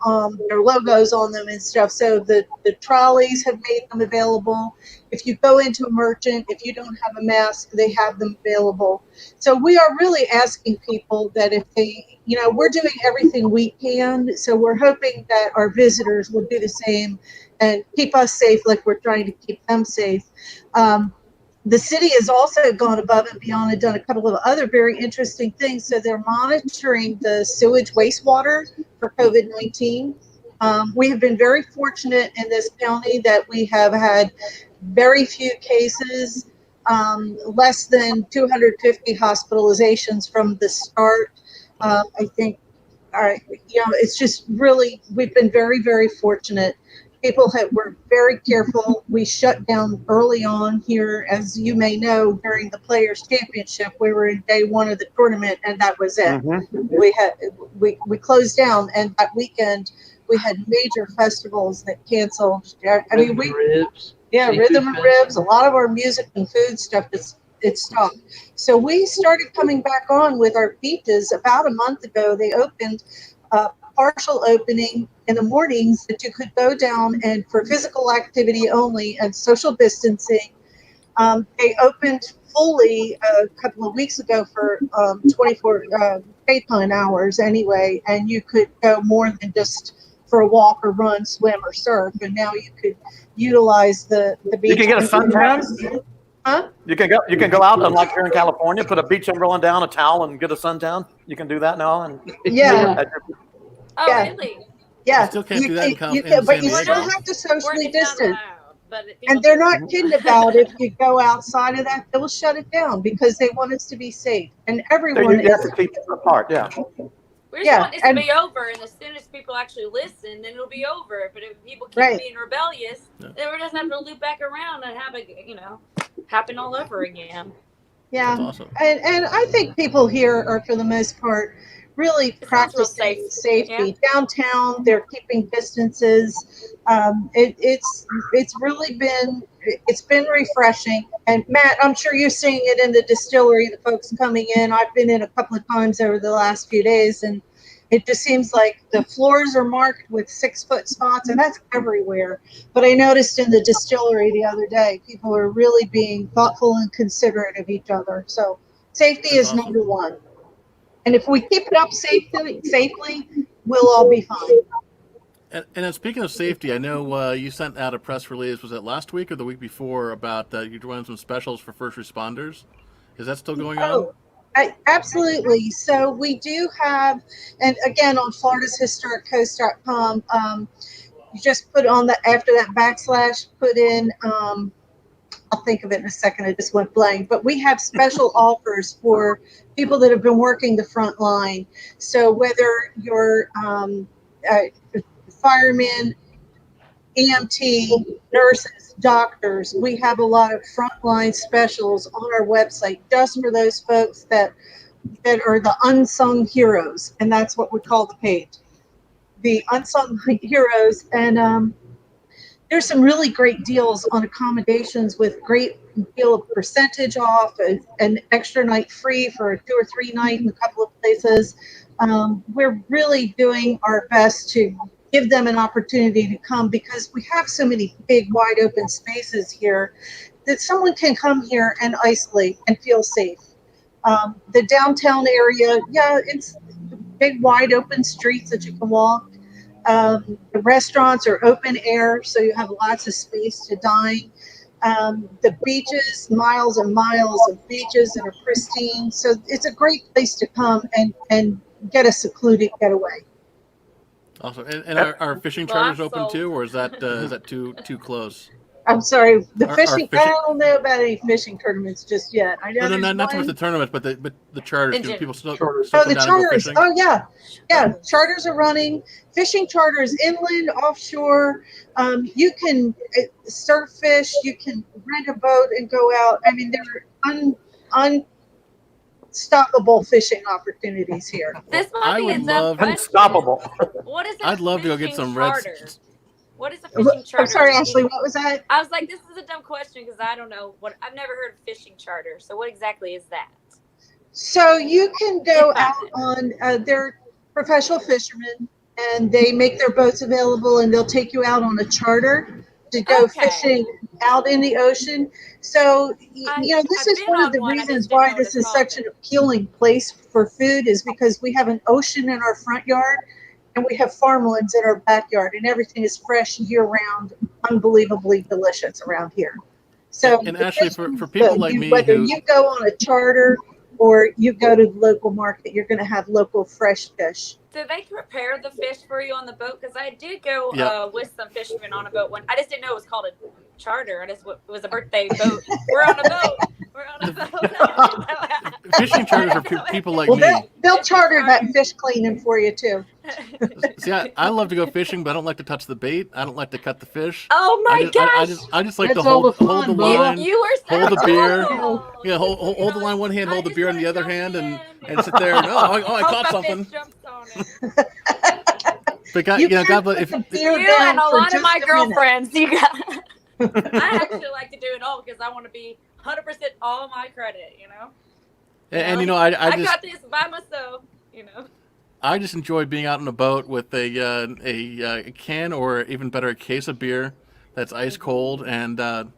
their logos on them and stuff. So the trolleys have made them available. If you go into a merchant, if you don't have a mask, they have them available. So we are really asking people that if they, we're doing everything we can. So we're hoping that our visitors will do the same and keep us safe like we're trying to keep them safe. The city has also gone above and beyond and done a couple of other very interesting things. So they're monitoring the sewage wastewater for COVID-19. We have been very fortunate in this county that we have had very few cases, less than 250 hospitalizations from the start. I think, it's just really, we've been very, very fortunate. People were very careful. We shut down early on here, as you may know, during the Players Championship. We were in day one of the tournament, and that was it. Mm-hmm. We closed down, and that weekend we had major festivals that canceled. Rhythm and Ribs. A lot of our music and food stuff it stopped. So we started coming back on with our beaches about a month ago. They opened partial opening in the mornings that you could go down and for physical activity only and social distancing. They opened fully a couple of weeks ago for 24 daytime hours anyway, and you could go more than just for a walk or run, swim or surf, and now you could utilize the beach. You can get a suntan? Huh? You can go out and, like here in California, put a beach umbrella down, a towel, and get a suntan. You can do that now. And yeah. Oh, yeah. Really? I Yeah. still can't do that in but you San still Diego. have to socially distance. But and they're not kidding about if you go outside of that, they'll shut it down because they want us to be safe. And everyone you have to keep it apart, yeah. We just want this to be over, and as soon as people actually listen, then it'll be over. But if people keep being rebellious, then we're just have to loop back around and have it, happen all over again. Yeah, awesome. And I think people here are, for the most part, really practicing safety. Yeah. Downtown, they're keeping distances. It's really been refreshing. And Matt, I'm sure you're seeing it in the distillery, the folks coming in. I've been in a couple of times over the last few days, and it just seems like the floors are marked with 6 foot spots, and that's everywhere. But I noticed in the distillery the other day, people are really being thoughtful and considerate of each other. So safety is number one. And if we keep it up safely, we'll all be fine. And speaking of safety, I know you sent out a press release, was it last week or the week before, about you're doing some specials for first responders. Is that still going on? Absolutely. So we do have, and again on floridashistoriccoast.com, you just put on the after that backslash, put in. I'll think of it in a second. I just went blank. But we have special offers for people that have been working the front line. So whether you're firemen, EMT, nurses, doctors, we have a lot of frontline specials on our website just for those folks that are the unsung heroes, and that's what we call the page, the unsung heroes. And there's some really great deals on accommodations with great deal of percentage off, an extra night free for a 2 or 3 night in a couple of places. We're really doing our best to give them an opportunity to come because we have so many big, wide open spaces here that someone can come here and isolate and feel safe. The downtown area, it's big, wide open streets that you can walk. The restaurants are open air, so you have lots of space to dine. The beaches, miles and miles of beaches that are pristine. So it's a great place to come and get a secluded getaway. Awesome. And are fishing charters open too, or is that too close? I'm sorry, Are fishing. fishing- I don't know about any fishing tournaments just yet. I know No, not so much one. the tournaments, but the charters. Do people still come the down and go charters. fishing? Oh yeah. Charters are running. Fishing charters inland, offshore. You can surf fish. You can rent a boat and go out. I mean, there are unstoppable fishing opportunities here. This might be a dumb question. Unstoppable. What is a I'd love to go get some red. charter? What is a fishing charter? I'm sorry, Ashley. What was that? I was like, this is a dumb question because I don't know what. I've never heard of fishing charter. So what exactly is that? So you can go out on. They're professional fishermen, and they make their boats available, and they'll take you out on a charter to go fishing out in the ocean. So this is one of the reasons why this is such an appealing place for food, is because we have an ocean in our front yard. And we have farmlands in our backyard, and everything is fresh year round, unbelievably delicious around here. So, and Ashley, for people like me, whether you go on a charter or you go to the local market, you're going to have local fresh fish. Do they prepare the fish for you on the boat? Because I did go with some fishermen on a boat one. I just didn't know it was called a charter. It was a birthday boat. We're on a boat. Fishing charters are people like me. They'll charter that fish cleaning for you too. See, I love to go fishing, but I don't like to touch the bait. I don't like to cut the fish. Oh my gosh! I just like to hold the line, you were so hold the beer. cool. Yeah, hold the line one hand, hold the beer in the other hand, and sit there. And, I caught something. But God bless. If You and a lot of my girlfriends, you got. I actually like to do it all because I want to be 100% all my credit, And I just got this by myself, I just enjoy being out on a boat with a can, or even better, a case of beer that's ice cold, and then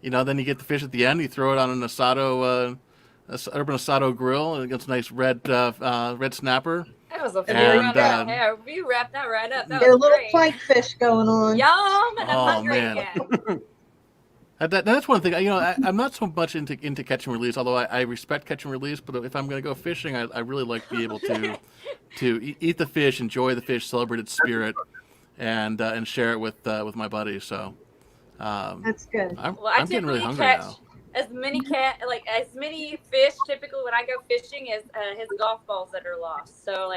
you get the fish at the end. You throw it on an Asado, urban Asado grill, and it gets a nice red snapper. That was a fun you wrapped that right up. That Get a was little great. plank fish going on. Yum! And I'm hungry again. That's one thing. I'm not so much into catch and release, although I respect catch and release. But if I'm going to go fishing, I really like to be able to eat the fish, enjoy the fish, celebrate its spirit, and share it with my buddies. So that's good. I'm getting really hungry now. As many fish typically when I go fishing as his golf balls that are lost. So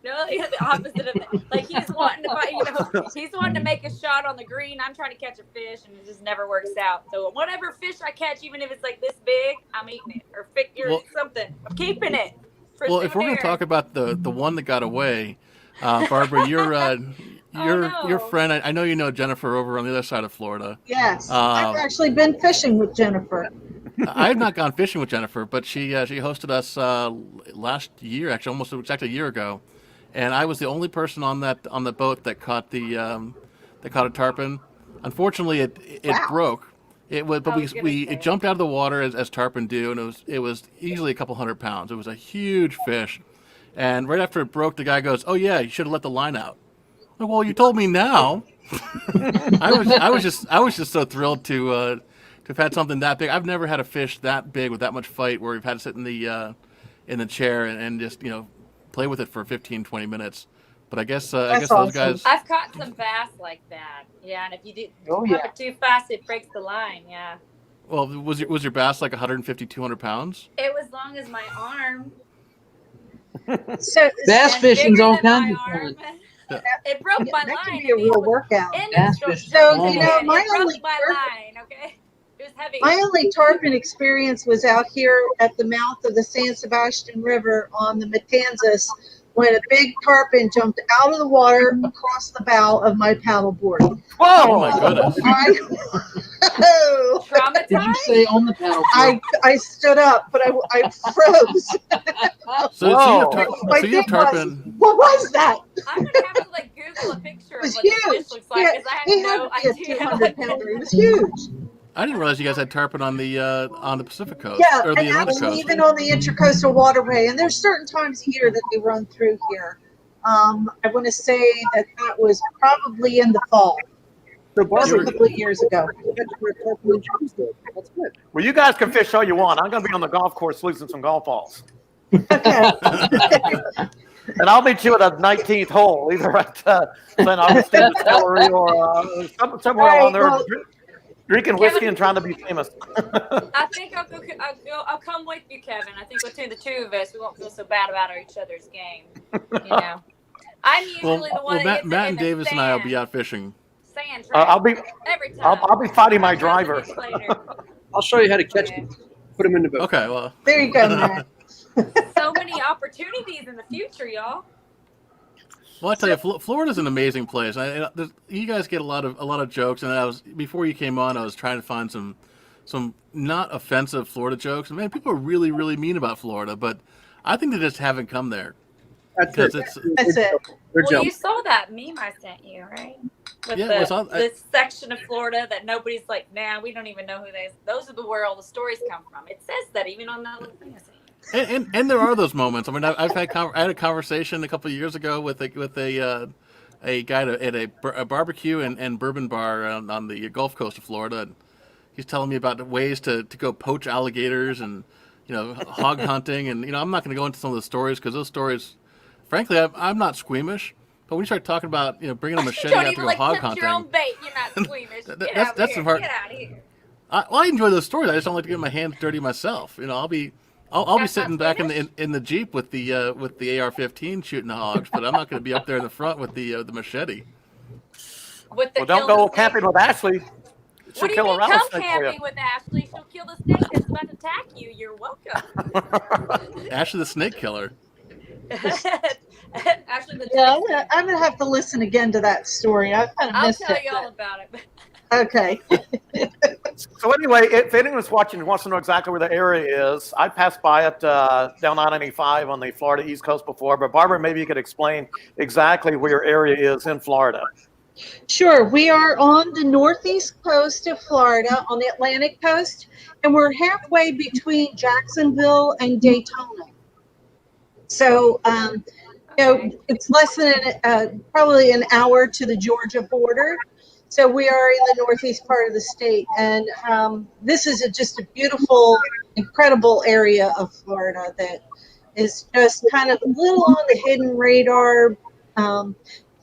the opposite of that. Like he's wanting to make a shot on the green. I'm trying to catch a fish and it just never works out. So whatever fish I catch, even if it's like this big, I'm eating it or something. I'm keeping it. If we're going to talk about the one that got away, Barbara, your friend. I know you know Jennifer over on the other side of Florida. Yes, I've actually been fishing with Jennifer. I have not gone fishing with Jennifer, but she hosted us last year, actually almost exactly a year ago, and I was the only person on the boat that caught a tarpon. Unfortunately, it broke. It jumped out of the water as tarpon do, and it was easily a couple 100 pounds. It was a huge fish, and right after it broke, the guy goes, "Oh yeah, you should have let the line out." Well, you told me now. I was just so thrilled to have had something that big. I've never had a fish that big with that much fight where we've had to sit in in the chair and just play with it for 15, 20 minutes. But I guess That's those awesome. guys. I've caught some bass like that. Yeah, and if you do have it too fast, it breaks the line. Yeah. Well, was your bass like 150, 200 pounds? It was long as my arm. So Bass and fishing's bigger all than kinds my of arm. fun. It broke my that line. can be a real workout. Bass fishing. So, Oh, it my broke only my line, okay? It was heavy. My only tarpon experience was out here at the mouth of the San Sebastian River on the Matanzas when a big tarpon jumped out of the water across the bow of my paddleboard. Whoa! Oh my goodness! Traumatized? Did you say on the paddleboard? I stood up, but I froze. So you have tarpon. What was that? I'm gonna have to like Google a picture of It was what this huge. fish looks like because I He have no had to be a idea. 200-pounder. It was huge. I didn't realize you guys had tarpon on the Pacific coast Yeah, or the and Atlantic actually coast. even on the Intracoastal Waterway. And there's certain times a year that they run through here. I want to say that was probably in the fall. So That was a couple of years ago. That's good. Well, you guys can fish all you want. I'm going to be on the golf course losing some golf balls. Okay. And I'll meet you at the 19th hole, either at St. Augustine Distillery or somewhere along there, drinking whiskey and trying to be famous. I think I'll come with you, Kevin. I think between the two of us, we won't feel so bad about each other's game. I'm usually the one that Matt and Davis and I will be out fishing. Sand I'll be every time. I'll be fighting my driver. I'll show you how to catch them. Put them in the boat. Okay, well. There you go, Matt. So many opportunities in the future, y'all. Well, I tell you, Florida's an amazing place. You guys get a lot of jokes, and before you came on, I was trying to find some not offensive Florida jokes. And man, people are really, really mean about Florida, but I think they just haven't come there. That's it. Well, you saw that meme I sent you, right? With this section of Florida that nobody's like, nah, we don't even know who those are where all the stories come from. It says that even on that little thing I sent you. And there are those moments. I mean, I had a conversation a couple of years ago with a guy at a barbecue and bourbon bar on the Gulf Coast of Florida, and he's telling me about ways to go poach alligators and hog hunting, and I'm not going to go into some of the stories because those stories, frankly, I'm not squeamish. But when you start talking about bringing a machete out to go hog hunting, your own bait. You're not squeamish. That's the part. Get out of here. I enjoy those stories. I just don't like to get my hands dirty myself. I'll be sitting back in the Jeep with the AR-15 shooting the hogs, but I'm not going to be up there in the front with the machete. Don't go camping with Ashley. What do you mean come camping with Ashley? She'll kill the snake that's about to attack you. You're welcome. Ashley the snake killer. Ashley the I'm gonna have to listen again to that story. I kind of missed it. I'll tell you all about it. Okay. So anyway, if anyone's watching and wants to know exactly where the area is, I passed by it down I-95 on the Florida East Coast before. But Barbara, maybe you could explain exactly where your area is in Florida. Sure. We are on the northeast coast of Florida, on the Atlantic coast, and we're halfway between Jacksonville and Daytona. So, it's less than probably an hour to the Georgia border. So we are in the northeast part of the state, and this is just a beautiful, incredible area of Florida that is just kind of a little on the hidden radar.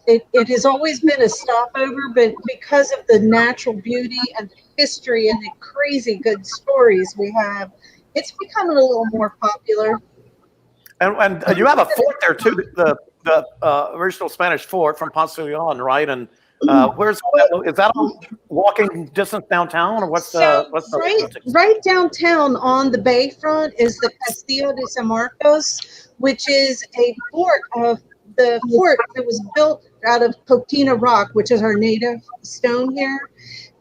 It has always been a stopover, but because of the natural beauty and the history and the crazy good stories we have, it's becoming a little more popular. And you have a fort there too, the original Spanish fort from Ponce de Leon, right? And is that on walking distance downtown, or what's right downtown on the bayfront is the Castillo de San Marcos, which is a fort of the fort that was built out of coquina rock, which is our native stone here.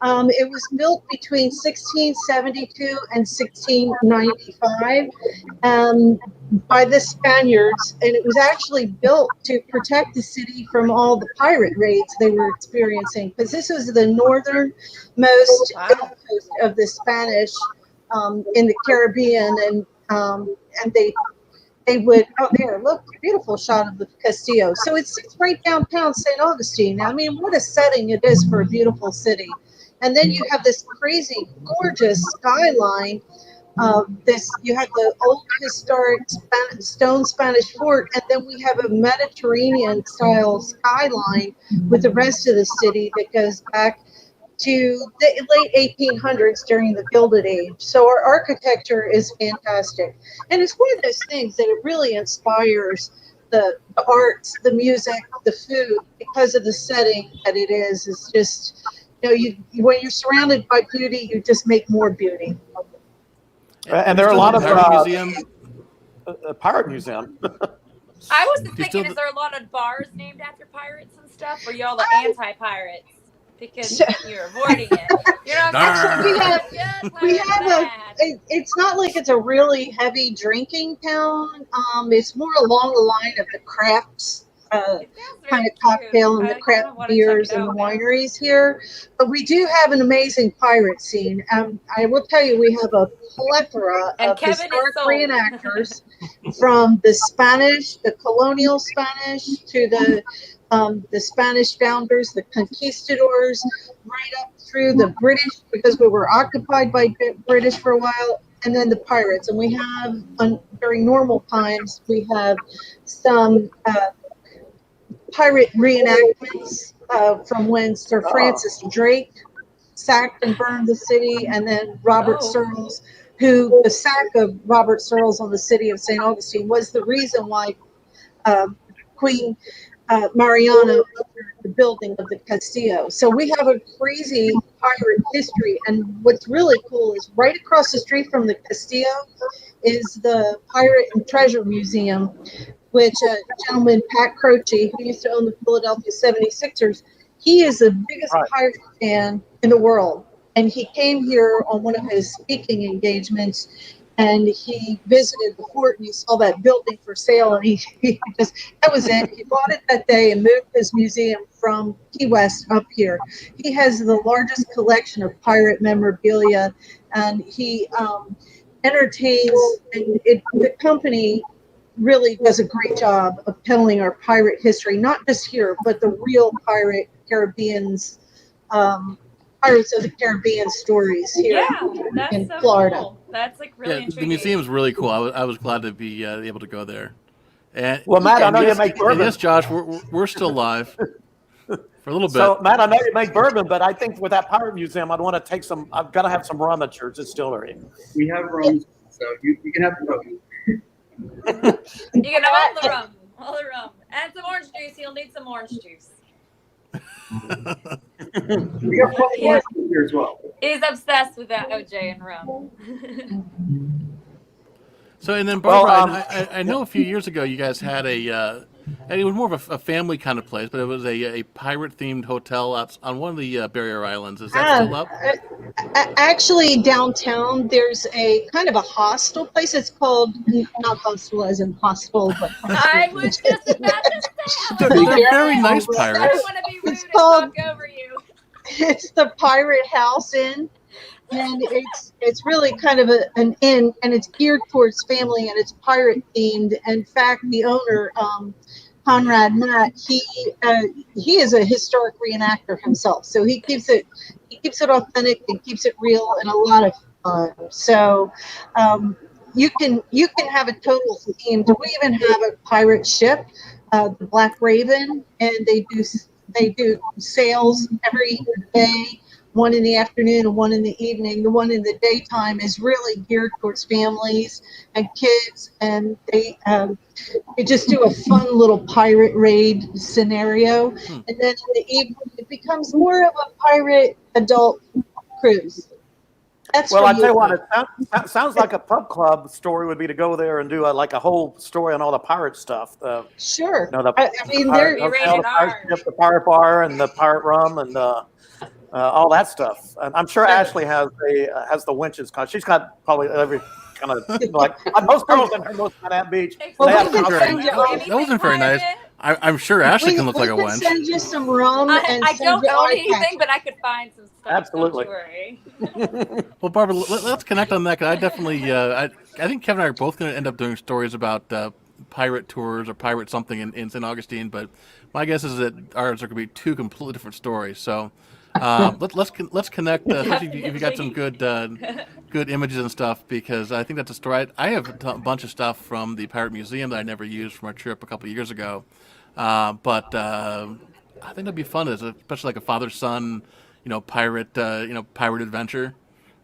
It was built between 1672 and 1695 by the Spaniards, and it was actually built to protect the city from all the pirate raids they were experiencing, because this was the northernmost outpost of the Spanish in the Caribbean, and they would, look, beautiful shot of the Castillo. So it's right downtown St. Augustine. I mean, what a setting it is for a beautiful city. And then you have this crazy, gorgeous skyline this, you have the old historic stone Spanish fort, and then we have a Mediterranean style skyline with the rest of the city that goes back to the late 1800s during the Gilded Age. So our architecture is fantastic. And it's one of those things that it really inspires the arts, the music, the food, because of the setting that it is. It's just, when you're surrounded by beauty, you just make more beauty. And there are a lot of pirate museum. I was just thinking, is there a lot of bars named after pirates and stuff, or y'all the anti-pirates? Because you're avoiding it. You're not it's not like it's a really heavy drinking town. It's more along the line of the crafts kind of cocktail and the craft beers and the wineries here. But we do have an amazing pirate scene. I will tell you, we have a plethora of historic reenactors from the Spanish, the colonial Spanish, to the Spanish founders, the conquistadors, right up through the British, because we were occupied by British for a while, and then the pirates. And we have, during normal times, we have some pirate reenactments from when Sir Francis Drake sacked and burned the city, and then Robert Searles, who the sack of Robert Searles on the city of St. Augustine was the reason why Queen Mariana ordered the building of the Castillo. So we have a crazy pirate history, and what's really cool is right across the street from the Castillo is the Pirate and Treasure Museum, which a gentleman, Pat Croce, who used to own the Philadelphia 76ers, he is the biggest pirate fan in the world. And he came here on one of his speaking engagements, and he visited the fort, and he saw that building for sale, and he just, that was it. He bought it that day and moved his museum from Key West up here. He has the largest collection of pirate memorabilia, and he entertains, and the company really does a great job of telling our pirate history, not just here, but the real Pirates of the Caribbean stories here in so Florida. Cool. That's like really intriguing. The museum's really cool. I was glad to be able to go there. And, Matt, I know you make bourbon. Yes, Josh, we're still live for a little bit. So, Matt, I know you make bourbon, but I think with that pirate museum, I'd want to take some. I've got to have some rum at your distillery. We have rum, so you can have the rum. You can have all the rum, and some orange juice. You'll need some orange juice. We have plenty of here as well. He's obsessed with that OJ and rum. So, and then Barbara, I know a few years ago you guys had and it was more of a family kind of place, but it was a pirate-themed hotel on one of the barrier islands. Is that still up? Actually, downtown, there's a kind of a hostel place. It's called, not hostel as in hostel, but I was just about to say. They're very nice pirates. I don't want to be rude and talk over you. It's the Pirate House Inn, and it's really kind of an inn, and it's geared towards family, and it's pirate themed. In fact, the owner, Conrad Matt, he is a historic reenactor himself, so he keeps it authentic and keeps it real and a lot of fun. So you can have a total themed. We even have a pirate ship, the Black Raven, and they do sales every day, one in the afternoon and one in the evening. The one in the daytime is really geared towards families and kids, and they just do a fun little pirate raid scenario. And then in the evening, it becomes more of a pirate adult cruise. That's well, I tell you what, it sounds like a pub club story would be to go there and do a whole story on all the pirate stuff. Sure. You know, I mean, they're the pirate bar and the pirate rum and all that stuff. And I'm sure Ashley has the winches. She's got probably every kind of like most girls in her most of that beach. That wasn't very nice. I'm sure Ashley can look like a wench. Send you some rum. I don't own anything, but I could find some stuff. Absolutely. Well, Barbara, let's connect on that, because I definitely, I think Kevin and I are both going to end up doing stories about pirate tours or pirate something in St. Augustine, but my guess is that ours are going to be two completely different stories. So Let's connect, especially if you got some good images and stuff, because I think that's a story. I have a bunch of stuff from the Pirate Museum that I never used from our trip a couple of years ago, but I think that'd be fun, especially like a father-son, pirate adventure.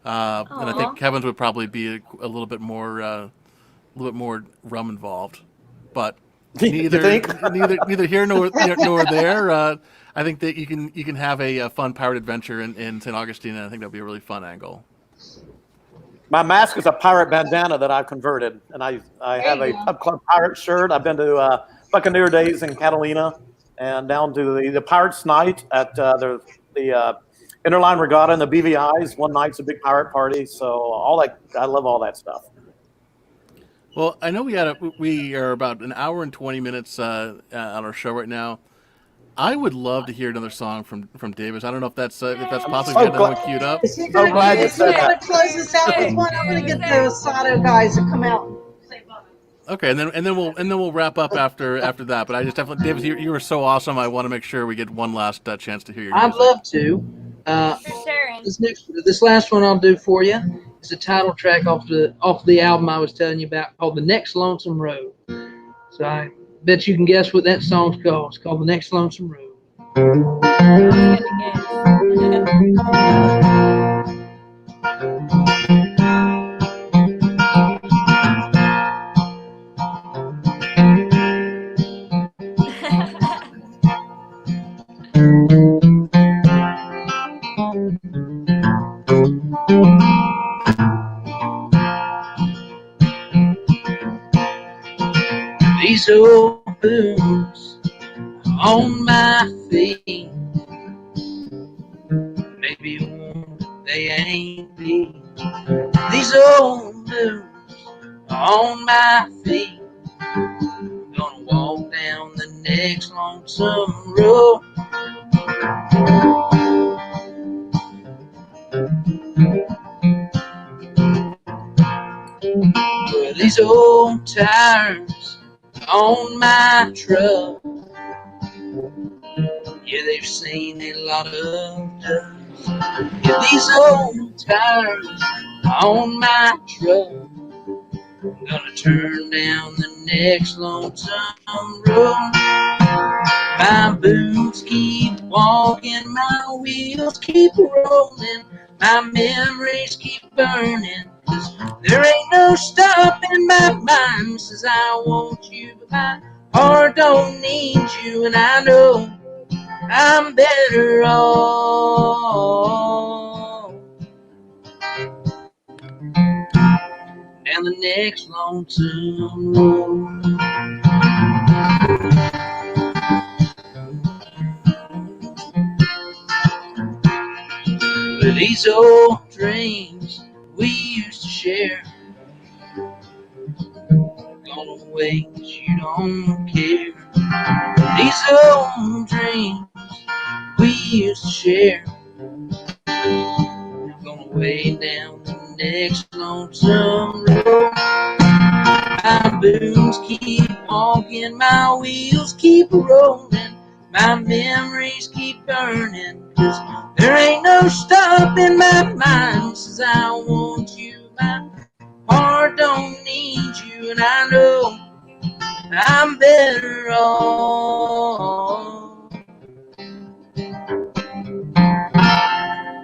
And I think Kevin's would probably be a little bit more rum involved, but neither here nor there. I think that you can have a fun pirate adventure in St. Augustine, and I think that'd be a really fun angle. My mask is a pirate bandana that I've converted, and I have a Pub Club pirate shirt. I've been to Buccaneer Days in Catalina, and down to the Pirates Night at the Interline Regatta and the BVI's. One night's a big pirate party, so all that, I love all that stuff. Well, I know we are about an hour and 20 minutes on our show right now. I would love to hear another song from Davis. I don't know if that's possible to get that one queued up. Is he going to close us out with one? I'm going to get the Asado guys to come out. Okay, and then we'll wrap up after that. But I just definitely, Davis, you were so awesome. I want to make sure we get one last chance to hear your music. I'd love to. This last one I'll do for you is a title track off the album I was telling you about, called "The Next Lonesome Road." So I bet you can guess what that song's called. It's called "The Next Lonesome Road." These old boots on my feet, maybe they ain't deep. These old boots on my feet, I'm gonna walk down the next lonesome road. Well, these old tires on my truck, yeah, they've seen a lot of dust. Yeah, these old tires on my truck, I'm gonna turn down the next lonesome road. My boots keep walking, my wheels keep rolling, my memories keep burning. 'Cause there ain't no stopping my mind. Says I want you, but my heart don't need you, and I know I'm better off down the next lonesome road. But these old dreams we used to share gone away 'cause you don't care. These old dreams we used to share gone away down the next lonesome road. My boots keep walking, my wheels keep rolling, my memories keep burning. 'Cause there ain't no stopping my mind. Says I want you, my heart don't need you, and I know I'm better off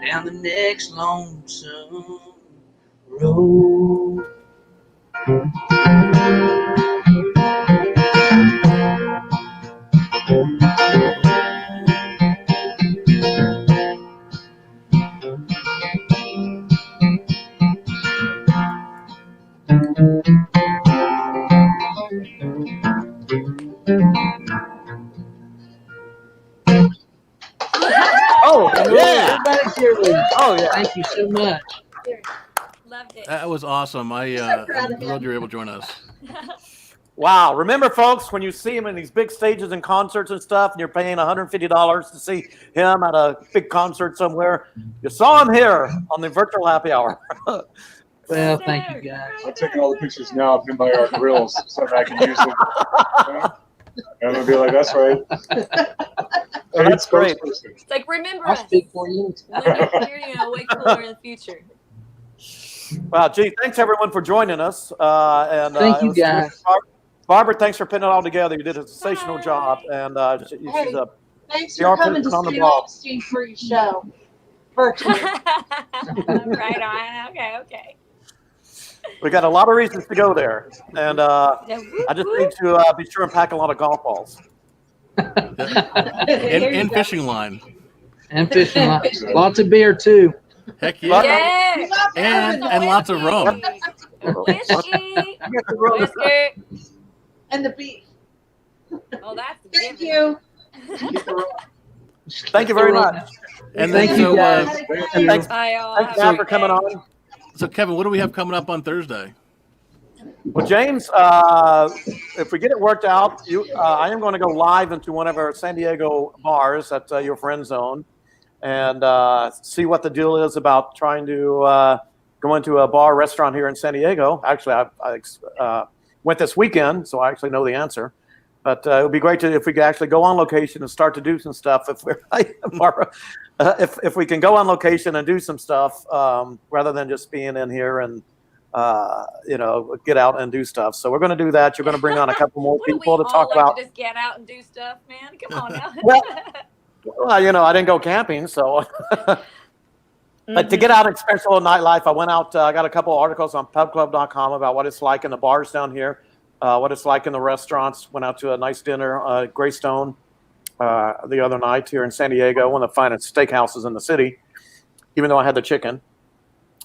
down the next lonesome road. Oh, yeah. Everybody's here with us. Oh, yeah. Thank you so much. Loved it. That was awesome. I'm thrilled you were able to join us. Wow. Remember, folks, when you see him in these big stages and concerts and stuff, and you're paying $150 to see him at a big concert somewhere, you saw him here on the virtual happy hour. Well, thank you, guys. I'm taking all the pictures now of him by our grills so that I can use them. I'm gonna be like, that's right. Well, that's great. It's like, remember I'll us speak for you. when you're here, way cooler in the future. Wow, gee, thanks everyone for joining us. Thank you, guys. Barbara, thanks for putting it all together. You did a sensational job, and she's a Thanks PR for coming to person on the St. ball. Augustine for your show. Virtually. Right on. Okay. We got a lot of reasons to go there, and I just need to be sure and pack a lot of golf balls. And fishing line. And fishing line. Lots of beer, too. Heck yeah. Yeah. And lots of rum. Whiskey. And the beef. Oh, that's Thank you. Thank you very much. And Thank you, guys. Thanks, Bye, all. thanks Matt, for coming on. So, Kevin, what do we have coming up on Thursday? Well, James, if we get it worked out, I am going to go live into one of our San Diego bars at your friend zone and see what the deal is about trying to go into a bar restaurant here in San Diego. Actually, I went this weekend, so I actually know the answer. But it would be great if we could actually go on location and start to do some stuff. If we can go on location and do some stuff rather than just being in here and get out and do stuff. So we're going to do that. You're going to bring on a couple more people to talk about. Just get out and do stuff, man. Come on now. Well, I didn't go camping, so. But to get out and experience a little nightlife, I went out. I got a couple of articles on pubclub.com about what it's like in the bars down here. What it's like in the restaurants. Went out to a nice dinner, Greystone, the other night here in San Diego, one of the finest steakhouses in the city, even though I had the chicken.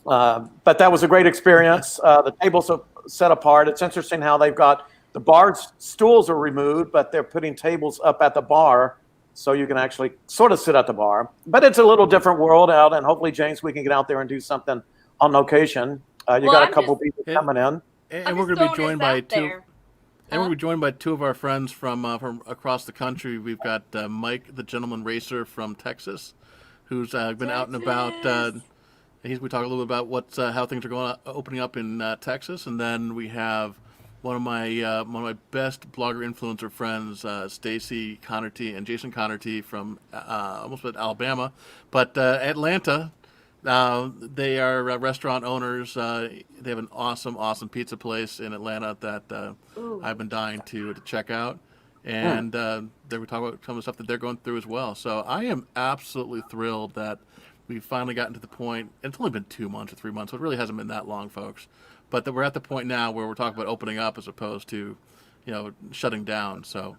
But that was a great experience. The tables are set apart. It's interesting how they've got the bar's stools are removed, but they're putting tables up at the bar so you can actually sort of sit at the bar. But it's a little different world out, and hopefully, James, we can get out there and do something on location. You got a couple people coming in. And we're going to be joined by two. And we're joined by two of our friends from across the country. We've got Mike, the gentleman racer from Texas, who's been out and about. We talk a little bit about how things are opening up in Texas, and then we have one of my best blogger influencer friends, Stacy Connerty and Jason Connerty from almost Alabama, but Atlanta. They are restaurant owners. They have an awesome pizza place in Atlanta that I've been dying to check out. And they were talking about some of the stuff that they're going through as well. So I am absolutely thrilled that we've finally gotten to the point, and it's only been 2 months or 3 months, so it really hasn't been that long, folks. But that we're at the point now where we're talking about opening up as opposed to, shutting down. So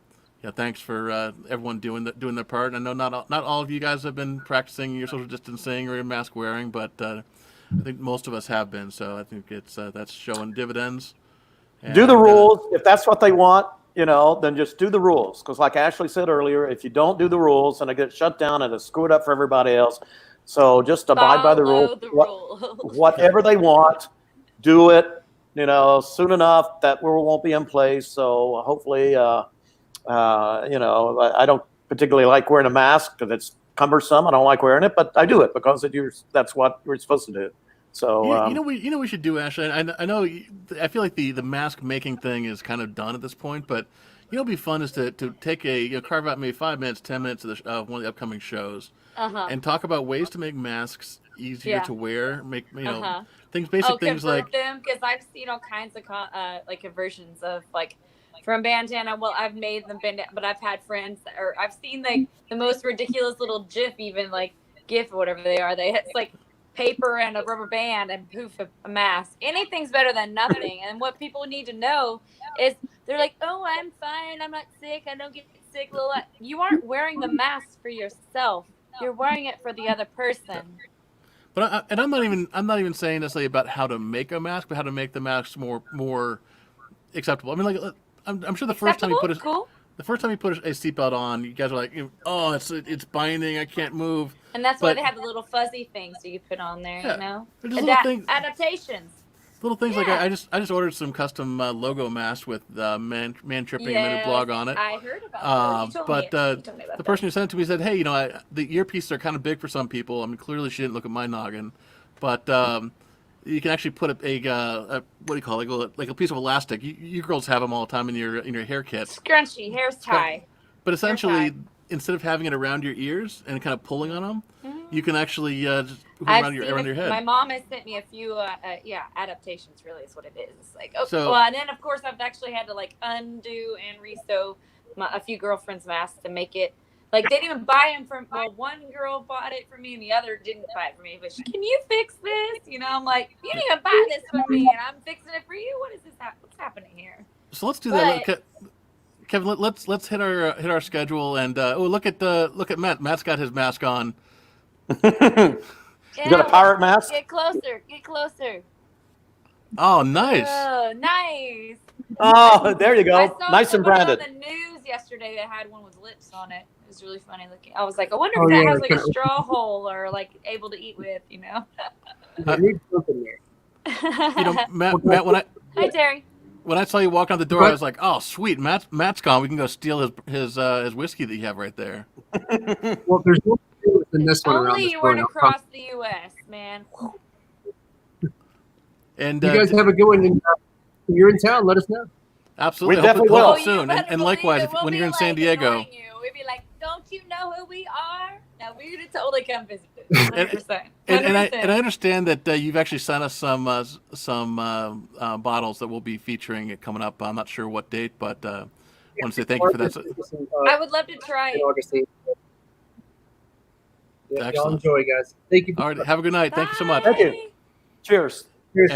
thanks for everyone doing their part. I know not all of you guys have been practicing your social distancing or your mask wearing, but I think most of us have been. So I think that's showing dividends. And, do the rules if that's what they want. Then just do the rules. Because like Ashley said earlier, if you don't do the rules, then it gets shut down and it's screwed up for everybody else. So just abide by the rules. Whatever they want, do it. Soon enough that rule won't be in place. So hopefully. I don't particularly like wearing a mask because it's cumbersome. I don't like wearing it, but I do it because that's what we're supposed to do. So we should do, Ashley. I know. I feel like the mask making thing is kind of done at this point, but it'd be fun is to take carve out maybe 5 minutes, 10 minutes of one of the upcoming shows, and talk about ways to make masks easier to wear. Make basic things like them, because I've seen all kinds of conversions of from bandana. Well, I've made them bandana, but I've had friends or I've seen the most ridiculous little GIF, even GIF or whatever they are. It's paper and a rubber band and poof, a mask. Anything's better than nothing. And what people need to know is they're like, oh, I'm fine. I'm not sick. I don't get sick. You aren't wearing the mask for yourself. You're wearing it for the other person. But I'm not even saying necessarily about how to make a mask, but how to make the masks more acceptable. I mean, I'm sure the first time you put a seatbelt on, you guys are like, oh, it's binding, I can't move. And that's why they have the little fuzzy things you put on there, adaptations. Little things like I just ordered some custom logo masks with man tripping and made a blog on it. I heard about that. But the person who sent it to me said, hey, the earpieces are kind of big for some people. I mean, clearly she didn't look at my noggin, but you can actually put a what do you call it, like a piece of elastic. You girls have them all the time in your hair kit. Scrunchy, hair tie. But essentially, instead of having it around your ears and kind of pulling on them, you can actually just put around your head. My mom has sent me a few, adaptations. Really, is what it is. It's like, and then of course I've actually had to like undo and resew a few girlfriends' masks to make it. Like they didn't even buy them from. Well, one girl bought it for me, and the other didn't buy it for me. But can you fix this? You know, I'm like, you didn't even buy this for me, and I'm fixing it for you. What is this? What's happening here? So let's do that. Kevin, let's hit our schedule and look at Matt. Matt's got his mask on. You got a pirate mask? Get closer. Oh, nice. Oh, nice. Oh, there you go. Nice and branded. On the news yesterday, they had one with lips on it. It was really funny looking. I was like, I wonder if that has like a straw hole or like able to eat with, you know. I need something there. You know, Matt, Hi, Terry. When I saw you walk out the door, I was like, "Oh, sweet, Matt's gone. We can go steal his whiskey that you have right there." Well, there's no in this one around. Only you weren't across the U.S., man. And you guys have a good one. When you're in town, let us know. Absolutely, we definitely will soon. And likewise, when you're in San Diego, we'd be like, "Don't you know who we are?" Now we're gonna totally come visit. 100%. And I understand that you've actually sent us some bottles that we'll be featuring it coming up. I'm not sure what date, but I want to say thank you for that. I would love to try it. Augustine. Yeah, y'all Excellent. enjoy, guys. Thank you. All right, have a good night. Bye. Thank you so much. Thank you. Cheers. Cheers.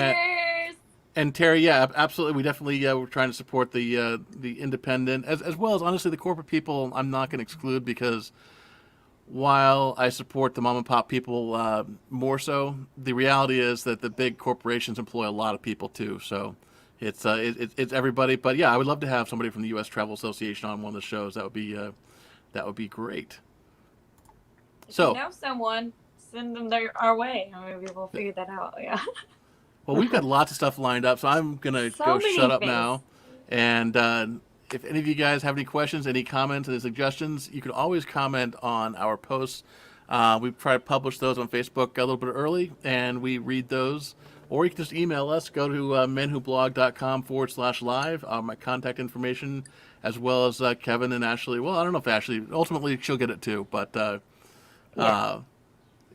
And Terry, yeah, absolutely. We definitely we're trying to support the independent as well as honestly the corporate people. I'm not going to exclude because while I support the mom and pop people more so, the reality is that the big corporations employ a lot of people too. So it's everybody. But yeah, I would love to have somebody from the U.S. Travel Association on one of the shows. That would be great. If you know someone, send them our way. Maybe we'll figure that out. Yeah. Well, we've got lots of stuff lined up, so I'm gonna go shut up now. And if any of you guys have any questions, any comments, any suggestions, you can always comment on our posts. We try to publish those on Facebook a little bit early, and we read those. Or you can just email us. Go to menwhoblog.com/live. My contact information, as well as Kevin and Ashley. Well, I don't know if Ashley. Ultimately, she'll get it too, but.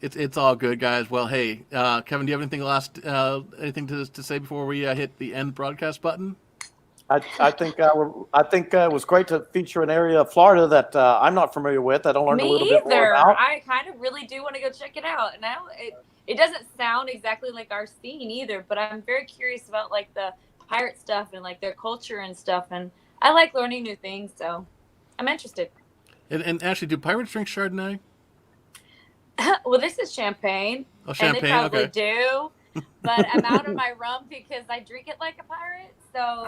It's all good, guys. Well, hey, Kevin, do you have anything to say before we hit the end broadcast button? I think it was great to feature an area of Florida that I'm not familiar with. I don't learn a little bit more about. I kind of really do want to go check it out. Now it doesn't sound exactly like our scene either, but I'm very curious about like the pirate stuff and like their culture and stuff, and I like learning new things, so I'm interested. And Ashley, do pirates drink Chardonnay? Well, this is champagne. Oh, champagne. And they probably okay. do. But I'm out of my rum because I drink it like a pirate. So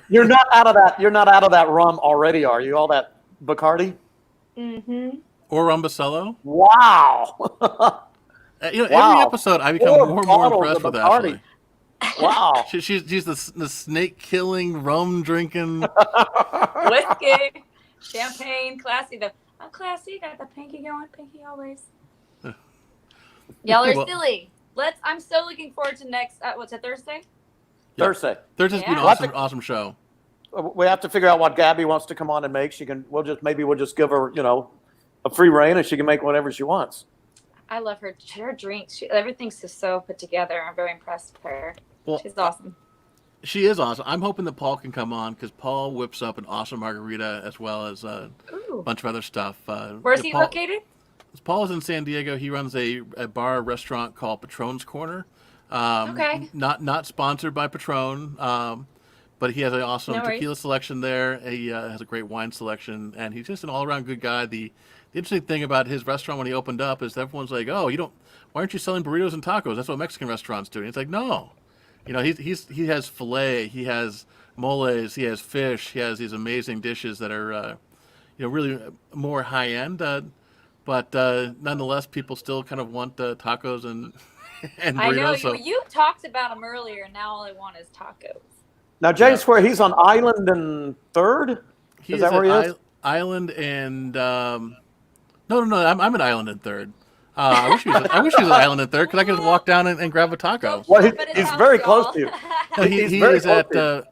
You're not out of that. You're not out of that rum already, are you? All that Bacardi. Mm-hmm. Or Rumbacello. Wow. Every episode I become more and more impressed with Ashley. Wow. She's the snake killing, rum drinking, whiskey, champagne, classy though. I'm classy. Got the pinky going. Pinky always. Y'all are silly. I'm so looking forward to next. What's it, Thursday? Yeah. Thursday's been an awesome show. We have to figure out what Gabby wants to come on and make. We'll just give her, a free reign, and she can make whatever she wants. I love her. Her drinks. Everything's just so put together. I'm very impressed with her. Well, she's awesome. She is awesome. I'm hoping that Paul can come on because Paul whips up an awesome margarita as well as a bunch of other stuff. Where's he located? Paul is in San Diego. He runs a bar restaurant called Patron's Corner. Okay. Not sponsored by Patron, but he has an awesome tequila selection there. He has a great wine selection, and he's just an all-around good guy. The interesting thing about his restaurant when he opened up is everyone's like, "Oh, why aren't you selling burritos and tacos? That's what Mexican restaurants do." And it's like, no. He has filet, he has moles, he has fish, he has these amazing dishes that are, really more high end. But nonetheless, people still kind of want tacos and burritos. I know you talked about them earlier, and now all I want is tacos. Now, James, where he's on Island and 3rd? Is that where he is? Island and no, I'm at Island and 3rd. I wish he was an island at third because I could just walk down and grab a taco. Well, But it's he's out, very y'all. close to you. No, he He's very is close at. to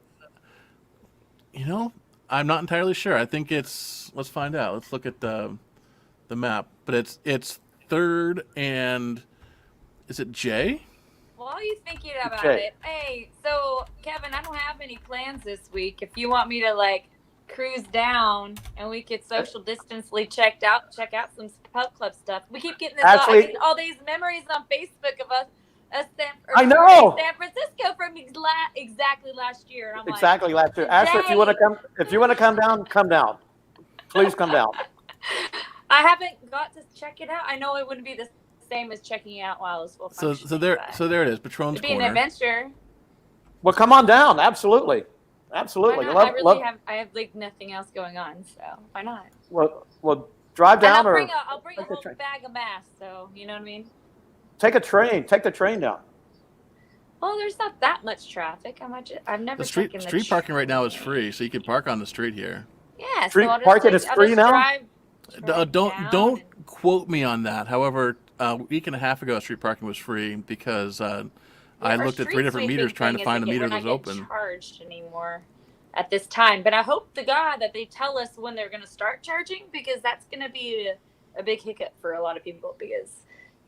I'm not entirely sure. I think it's. Let's find out. Let's look at the map. But it's third and is it J? While you thinking about Okay. it, hey, so Kevin, I don't have any plans this week. If you want me to like cruise down and we could social distancely check out some pub club stuff. We keep getting Actually- I get all these memories on Facebook of us I know. San Francisco from exactly last year. And I'm Exactly last year. Asher, if you want to come down, come down. Please come down. I haven't got to check it out. I know it wouldn't be the same as checking out while it was full So functioning, there it is. Patron's it'd be an Corner. adventure. Well, come on down. Absolutely. Absolutely. Why not? I have like nothing else going on, so why not? Well, drive And down I'll bring a take the whole train. bag of masks, so you know what I mean? Take a train. Take the train down. Well, there's not that much traffic. I've never The street taken street parking right now is free, so you can park on the street here. Yeah, Street so I'll just, parking like, is I'll free just now? drive Don't down quote me on that. However, a week and a half ago, street parking was free because I our looked at street 3 different sweeping meters trying to thing find a is meter we're that was not getting open. charged anymore at this time. But I hope to God that they tell us when they're going to start charging, because that's going to be a big hiccup for a lot of people, because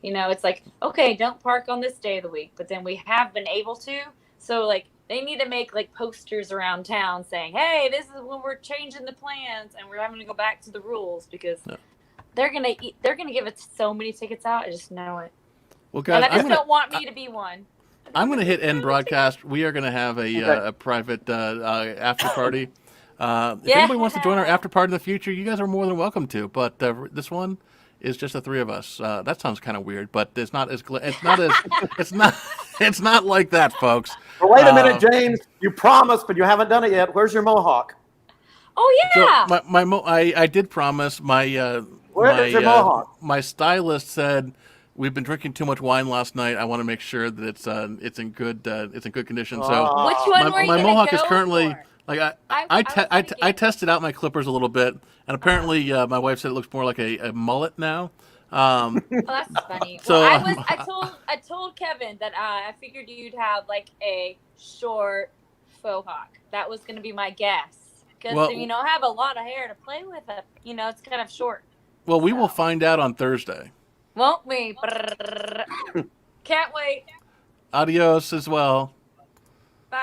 it's like, okay, don't park on this day of the week, but then we have been able to. So like they need to make like posters around town saying, hey, this is when we're changing the plans and we're having to go back to the rules, because they're gonna give us so many tickets out. I just know it. Well, guys, And I just don't want me to be one. I'm going to hit end broadcast. We are going to have a private after party. If anybody wants to join our after party in the future, you guys are more than welcome to. But this one is just the 3 of us. That sounds kind of weird, but it's not as it's not like that, folks. Well, wait a minute, James. You promised, but you haven't done it yet. Where's your mohawk? Oh yeah. So I did promise my Where is your mohawk? my stylist said we've been drinking too much wine last night. I want to make sure that it's in good condition. So Which one were you my gonna mohawk go is currently for? like I tested out my clippers a little bit, and apparently my wife said it looks more like a mullet now. Oh, that's funny. So, Well, I told Kevin that I figured you'd have like a short faux hawk. That was going to be my guess, because I have a lot of hair to play with. It's kind of short. Well, we will find out on Thursday. Won't we? Can't wait. Adios as well.